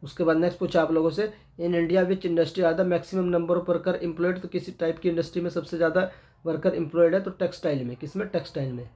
उसके बाद नेक्स्ट पूछा आप लोगों से in India which industry are the maximum number of worker employed. तो किसी टाइप की इंडस्ट्री में सबसे ज़्यादा वर्कर एम्प्लॉयड है? तो टेक्सटाइल में। किसमें? टेक्सटाइल में।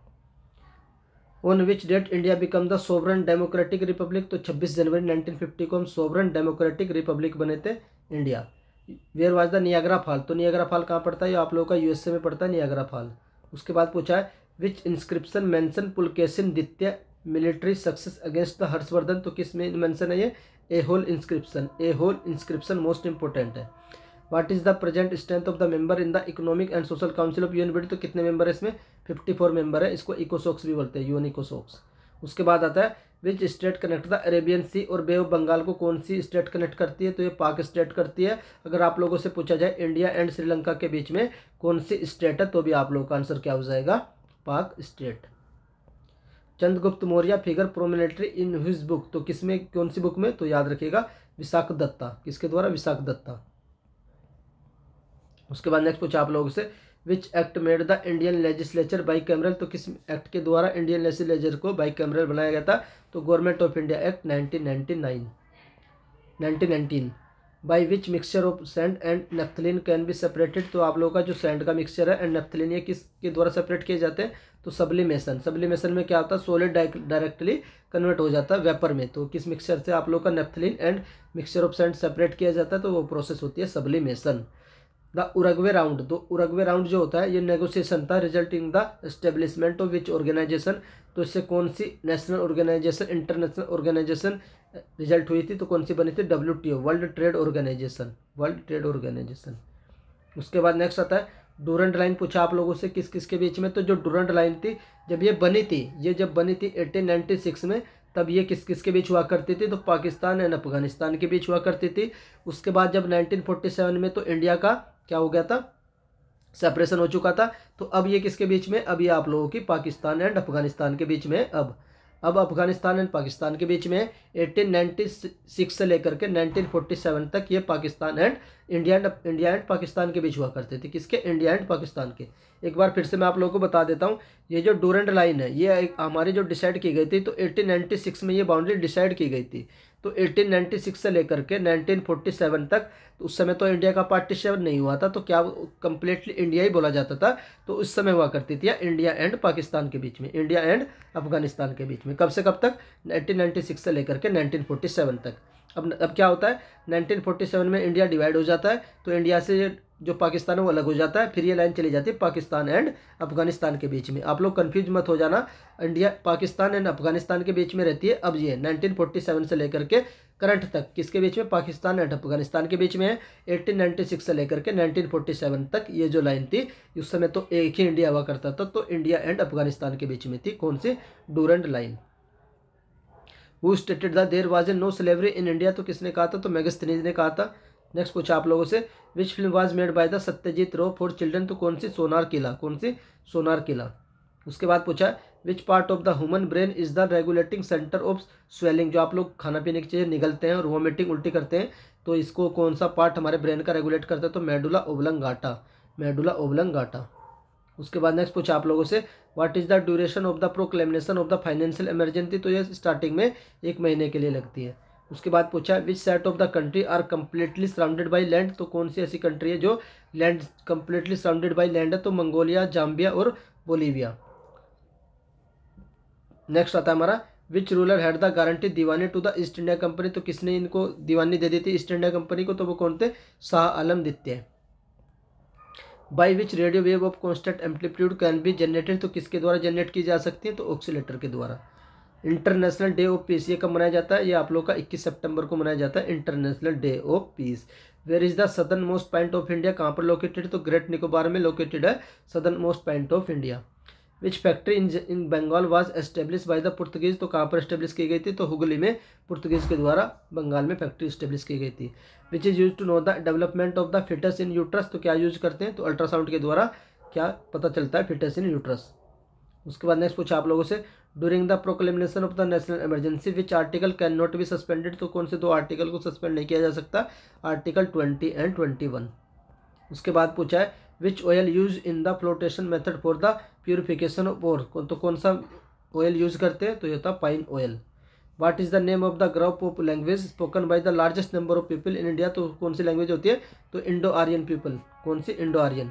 On which date India become the sovereign democratic republic. तो 26 जनवरी 1950 को हम सोवरन डेमोक्रेटिक रिपब्लिक बने थे India. Where was the Niagara fall. तो नियाग्रा फॉल कहाँ पड़ता है? ये आप लोगों का USA में पड़ता है नियाग्रा फॉल। उसके बाद पूछा है विच इंस्क्रिप्शन मेंशन पुलकेशिन द्वितीय military success against the Harshvardhan. तो किस में मेंशन है ये? ए होल इंस्क्रिप्शन। ए होल इंस्क्रिप्शन मोस्ट इंपॉर्टेंट है। What is the present strength of the member in the economic and social council of UNBD। तो कितने मेंबर है इसमें? 54 मेंबर है। इसको इकोसॉक्स भी बोलते हैं, UN इकोसॉक्स। उसके बाद आता है which state connect the Arabian sea और बे ऑफ बंगाल को। कौन सी स्टेट कनेक्ट करती है? तो ये पाक स्टेट करती है। अगर आप लोगों से पूछा जाए इंडिया एंड श्रीलंका के बीच में कौन सी स्टेट है तो भी आप लोगों का आंसर क्या हो जाएगा? Palk state. Chandragupta Maurya figure prominently in his book. तो किसमें? कौन सी बुक में? तो याद रखिएगा विशाख दत्ता। किसके द्वारा? विशाख दत्ता। उसके बाद नेक्स्ट पूछा आप लोगों से which act made the Indian legislature by cameral. तो किस एक्ट के द्वारा इंडियन लेजिस्लेचर को बाई कैमरल बनाया गया था? तो government of India act 1919। By which mixture of sand and naphthalene can be separated. तो आप लोगों का जो सैंड का मिक्सचर है एंड नेफ्थलीन ये किसके द्वारा सेपरेट किए जाते हैं, तो सब्लिमेशन। सब्लिमेशन में क्या होता है, सॉलिड डायरेक्टली कन्वर्ट हो जाता है वेपर में। तो किस मिक्सचर से आप लोग का naphthalene and mixture of sand separate किया जाता है, तो वो प्रोसेस होती है सब्लिमेशन। द उरुग्वे राउंड, तो उरुग्वे राउंड जो होता है ये नेगोशिएशन था resulting the establishment of which organization. तो इससे कौन सी national organization, international organization result हुई थी, तो कौन सी बनी थी, WTO, world trade organization, world trade organization. उसके बाद नेक्स्ट आता है डूरंड लाइन। पूछा आप लोगों से किस किस के बीच में, तो जो डूरंड लाइन थी जब ये बनी थी, ये जब बनी थी 1896 में, तब ये किस किस के बीच हुआ करती थी, तो पाकिस्तान एंड अफगानिस्तान के बीच हुआ करती थी। उसके बाद जब 1947 में तो इंडिया का क्या हो गया था, सेपरेशन हो चुका था। तो अब ये किसके बीच में, अब ये आप लोगों की पाकिस्तान एंड अफगानिस्तान के बीच में। अब अफगानिस्तान एंड पाकिस्तान के बीच में 1896 से लेकर के 1947 तक ये Pakistan and India and Pakistan के बीच हुआ करते थे। किसके, इंडिया एंड पाकिस्तान के। एक बार फिर से मैं आप लोगों को बता देता हूँ, ये जो डूरंड लाइन है ये हमारी जो डिसाइड की गई थी, तो 1896 में ये बाउंड्री डिसाइड की गई थी। तो 1896 से लेकर के 1947 तक, तो उस समय तो इंडिया का पार्टीशन नहीं हुआ था, तो क्या कंप्लीटली इंडिया ही बोला जाता था। तो उस समय हुआ करती थी इंडिया एंड पाकिस्तान के बीच में, इंडिया एंड अफगानिस्तान के बीच में। कब से कब तक, 1996 से लेकर के 1947 तक। अब क्या होता है, 1947 में इंडिया डिवाइड हो जाता है, तो इंडिया से जो पाकिस्तान है वो अलग हो जाता है। फिर ये लाइन चली जाती है पाकिस्तान एंड अफगानिस्तान के बीच में। आप लोग कंफ्यूज मत हो जाना, इंडिया पाकिस्तान एंड अफगानिस्तान के बीच में रहती है। अब ये 1947 से लेकर के करंट तक किसके बीच में, पाकिस्तान एंड अफगानिस्तान के बीच में है। 1896 से लेकर के 1947 तक ये जो लाइन थी, उस समय तो एक ही इंडिया हुआ करता था, तो इंडिया एंड अफगानिस्तान के बीच में थी कौन सी, Durand line. Who stated the there was no slavery in India, तो किसने कहा था, तो मेगास्थनीज ने कहा था। नेक्स्ट पूछा आप लोगों से which film was made by the Satyajit Ray for children, तो कौन सी, सोनार किला, कौन सी, सोनार किला। उसके बाद पूछा which part of the human brain is the regulating centre of swelling. जो आप लोग खाना पीने की चीज़ें निगलते हैं और वोमिटिंग उल्टी करते हैं, तो इसको कौन सा पार्ट हमारे ब्रेन का रेगुलेट करता है, तो मेडुला ओब्लंगाटा, मेडुला ओब्लंगाटा। उसके बाद नेक्स्ट पूछा आप लोगों से what is the duration of the proclamation of the financial emergency, तो ये स्टार्टिंग में 1 महीने के लिए लगती है। उसके बाद पूछा which set of the country are completely surrounded by land, तो कौन सी ऐसी कंट्री है जो land completely surrounded by land है, तो मंगोलिया, जाम्बिया और बोलीविया। नेक्स्ट आता है हमारा which ruler had the guarantee diwani to the East India Company, तो किसने इनको दीवानी दे दी थी ईस्ट इंडिया कंपनी को, तो वो कौन थे, शाह आलम द्वितीय। By which radio wave of constant amplitude can be generated, तो किसके द्वारा जनरेट की जा सकती है, तो ऑक्सीलेटर के द्वारा। इंटरनेशनल डे ऑफ पीस ये कब मनाया जाता है, ये आप लोग का 21 सितंबर को मनाया जाता है, international day of peace. Where is the southern most point of India, कहाँ पर लोकेटेड, तो ग्रेट निकोबार में लोकेटेड है southern most point of India. Which factory in Bengal was establish by the Portuguese, तो कहाँ पर एस्टेब्लिश की गई थी, तो हुगली में पुर्तगीज के द्वारा बंगाल में फैक्ट्री एस्टेब्लिश की गई थी। Which is use to know the development of the foetus in uterus, तो क्या यूज करते हैं, तो अल्ट्रासाउंड के द्वारा क्या पता चलता है फिटस इन यूट्रस। उसके बाद नेक्स्ट पूछा आप लोगों से during the proclamation of the national emergency which article can not be suspended, तो कौन से 2 आर्टिकल को सस्पेंड नहीं किया जा सकता, आर्टिकल 20 एंड 21। उसके बाद पूछा है which oil use in the flotation method for the purification of ore, तो कौन सा ऑयल यूज करते हैं, तो ये था pine oil. What is the name of the group of language spoken by the largest number of people in India, तो कौन सी लैंग्वेज होती है, तो इंडो आर्यन पीपल, कौन सी, इंडो आर्यन।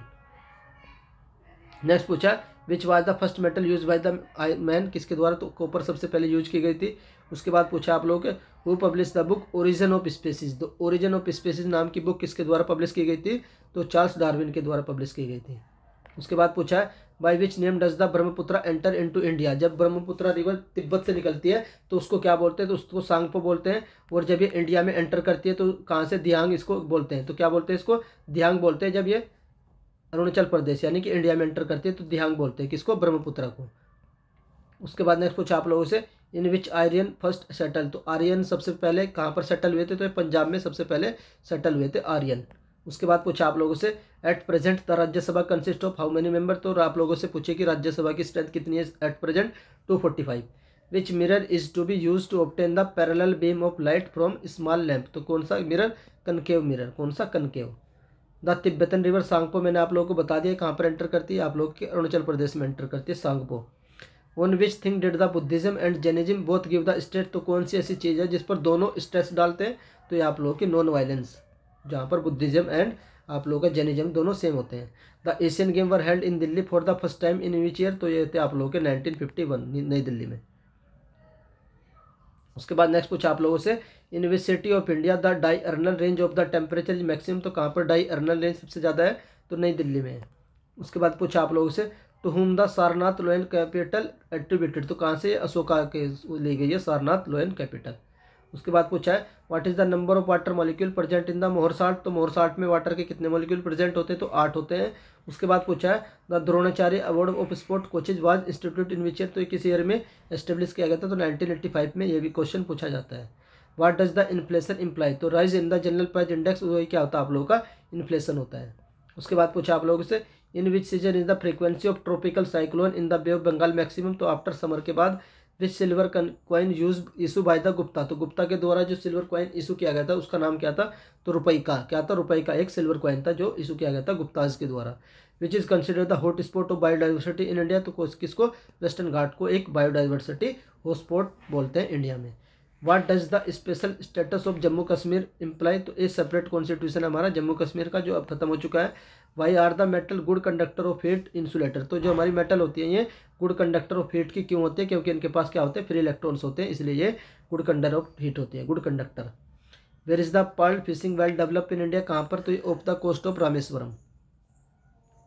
नेक्स्ट पूछा which was the first metal use by the man, किसके द्वारा, तो कॉपर सबसे पहले यूज की गई थी। उसके बाद पूछा आप लोगों के who publish the book origin of species, तो ओरिजिन ऑफ स्पीसीज नाम की बुक किसके द्वारा पब्लिश की गई थी, तो चार्ल्स डार्विन के द्वारा पब्लिश की गई थी। उसके बाद पूछा है by which name does the Brahmaputra enter into India, जब ब्रह्मपुत्र रिवर तिब्बत से निकलती है तो उसको क्या बोलते हैं, तो उसको सांगपो बोलते हैं। और जब ये इंडिया में एंटर करती है तो कहाँ से, दियांग इसको बोलते हैं, तो क्या बोलते हैं, इसको दियांग बोलते हैं। जब ये अरुणाचल प्रदेश यानी कि इंडिया में एंटर करती है तो दियांग बोलते हैं किसको, ब्रह्मपुत्र को। उसके बाद नेक्स्ट पूछा आप लोगों से in which Aryan first settle, तो आर्यन सबसे पहले कहाँ पर सेटल हुए थे, तो पंजाब में सबसे पहले सेटल हुए थे आर्यन। उसके बाद पूछा आप लोगों से at present the Rajya Sabha consist of how many member, तो आप लोगों से पूछे कि राज्यसभा की स्ट्रेंथ कितनी है at present, 245। Which mirror is to be use to obtain the parallel beam of light from small lamp, तो कौन सा मिरर, कनकेव मिरर, कौन सा, concave. The Tibetan river Tsangpo मैंने आप लोगों को बता दिया कहाँ पर एंटर करती है, आप लोग के अरुणाचल प्रदेश में एंटर करती है Tsangpo. On which thing did the Buddhism and Jainism both give the state, तो कौन सी ऐसी चीज़ है जिस पर दोनों स्ट्रेस डालते हैं, तो ये आप लोगों की नॉन वायलेंस, जहाँ पर बुद्धिज़्म एंड आप लोगों का जैनिज्म दोनों सेम होते हैं। The Asian game were held in Delhi for the first time in which year, तो ये थे आप लोगों के 1951 नई दिल्ली में। उसके बाद नेक्स्ट पूछा आप लोगों से, in which city of India the diurnal range of the temperature is maximum, तो कहाँ पर डायर्नल रेंज सबसे ज़्यादा है, तो नई दिल्ली में है। उसके बाद पूछा आप लोगों से, to whom the Sarnath lion capital attributed, तो कहाँ से अशोका के ली गई है सारनाथ लोयन कैपिटल। उसके बाद पूछा है, what is the number of water molecule present in the मोहर साल्ट, तो मोहर साल्ट में वाटर के कितने मॉलिक्यूल प्रेजेंट होते हैं, तो 8 होते हैं। उसके बाद पूछा है, the Dronacharya award of sport coaches was institute in which year, तो ये किस ईयर में एस्टेब्लिश किया गया था, तो 1985 में। ये भी क्वेश्चन पूछा जाता है। What does the inflation imply, तो rise in the general price index, वही क्या होता है आप लोगों का इन्फ्लेशन होता है। उसके बाद पूछा आप लोगों से, in which season is the frequency of tropical cyclone in the Bay of Bengal maximum, तो आफ्टर समर के बाद। Which silver coin use issue by the Gupta, तो गुप्ता के द्वारा जो सिल्वर कॉइन इशू किया गया था उसका नाम क्या था, तो रुपये का। क्या था, रुपये का एक सिल्वर कॉइन था जो इशू किया गया था गुप्ताज के द्वारा। Which is consider the hot spot of biodiversity in India, तो किसको, वेस्टर्न घाट को एक बायोडाइवर्सिटी हॉट स्पॉट बोलते हैं इंडिया में। What does the special status of Jammu Kashmir imply, तो ए सेपरेट कॉन्स्टिट्यूशन हमारा जम्मू कश्मीर का जो अब खत्म हो चुका है। Why are the metal good conductor of heat insulator, तो जो हमारी मेटल होती है ये गुड कंडक्टर ऑफ हीट की क्यों होती है, क्योंकि इनके पास क्या होते हैं, फ्री इलेक्ट्रॉन्स होते हैं, इसलिए ये गुड कंडक्टर ऑफ हीट होती है, good conductor. Where is the pearl fishing well develop in India, कहाँ पर, तो ये of the coast of Rameswaram.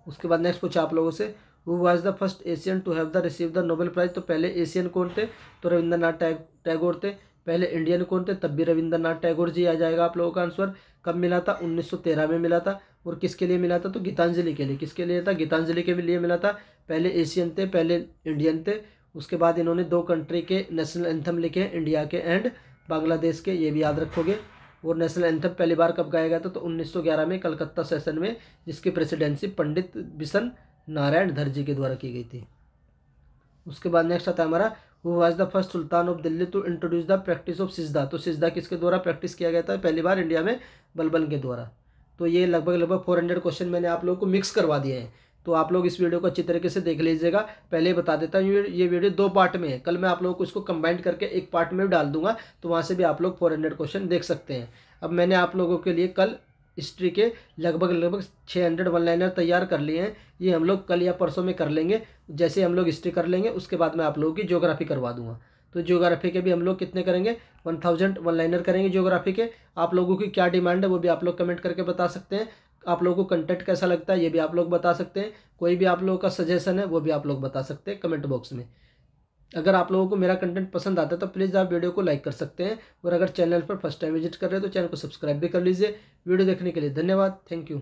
उसके बाद नेक्स्ट पूछा आप लोगों से, who was the first Asian to have the receive the Nobel prize, तो पहले एशियन कौन थे, तो रविंद्रनाथ टैगोर थे। पहले इंडियन कौन थे, तब भी रविंद्रनाथ टैगोर जी आ जाएगा आप लोगों का आंसर। कब मिला था, 1913 में मिला था। और किसके लिए मिला था, तो गीतांजलि के लिए। किसके लिए था, गीतांजलि के लिए मिला था। पहले एशियन थे, पहले इंडियन थे। उसके बाद इन्होंने 2 कंट्री के नेशनल एंथम लिखे हैं, इंडिया के एंड बांग्लादेश के, ये भी याद रखोगे। और नेशनल एंथम पहली बार कब गाया गया था, तो 1911 में कलकत्ता सेशन में, जिसकी प्रेसिडेंसी पंडित बिशन नारायण धर जी के द्वारा की गई थी। उसके बाद नेक्स्ट आता है हमारा, who was the first sultan of Delhi to introduce the practice of सिजदा, तो सिजदा किसके द्वारा प्रैक्टिस किया गया था पहली बार इंडिया में, बलबन के द्वारा। तो ये लगभग 400 क्वेश्चन मैंने आप लोगों को मिक्स करवा दिए हैं, तो आप लोग इस वीडियो को अच्छी तरीके से देख लीजिएगा। पहले बता देता हूँ ये वीडियो 2 पार्ट में है, कल मैं आप लोगों को इसको कंबाइंड करके एक पार्ट में भी डाल दूंगा, तो वहाँ से भी आप लोग 400 क्वेश्चन देख सकते हैं। अब मैंने आप लोगों के लिए कल हिस्ट्री के लगभग 600 वन लाइनर तैयार कर लिए हैं, ये हम लोग कल या परसों में कर लेंगे। जैसे हम लोग हिस्ट्री कर लेंगे उसके बाद मैं आप लोगों की ज्योग्राफी करवा दूंगा। तो ज्योग्राफी के भी हम लोग कितने करेंगे, 1000 वन लाइनर करेंगे ज्योग्राफी के। आप लोगों की क्या डिमांड है वो भी आप लोग कमेंट करके बता सकते हैं। आप लोगों को कंटेंट कैसा लगता है ये भी आप लोग बता सकते हैं। कोई भी आप लोगों का सजेशन है वो भी आप लोग बता सकते हैं कमेंट बॉक्स में। अगर आप लोगों को मेरा कंटेंट पसंद आता है तो प्लीज़ आप वीडियो को लाइक कर सकते हैं, और अगर चैनल पर फर्स्ट टाइम विजिट कर रहे हैं तो चैनल को सब्सक्राइब भी कर लीजिए। वीडियो देखने के लिए धन्यवाद, थैंक यू।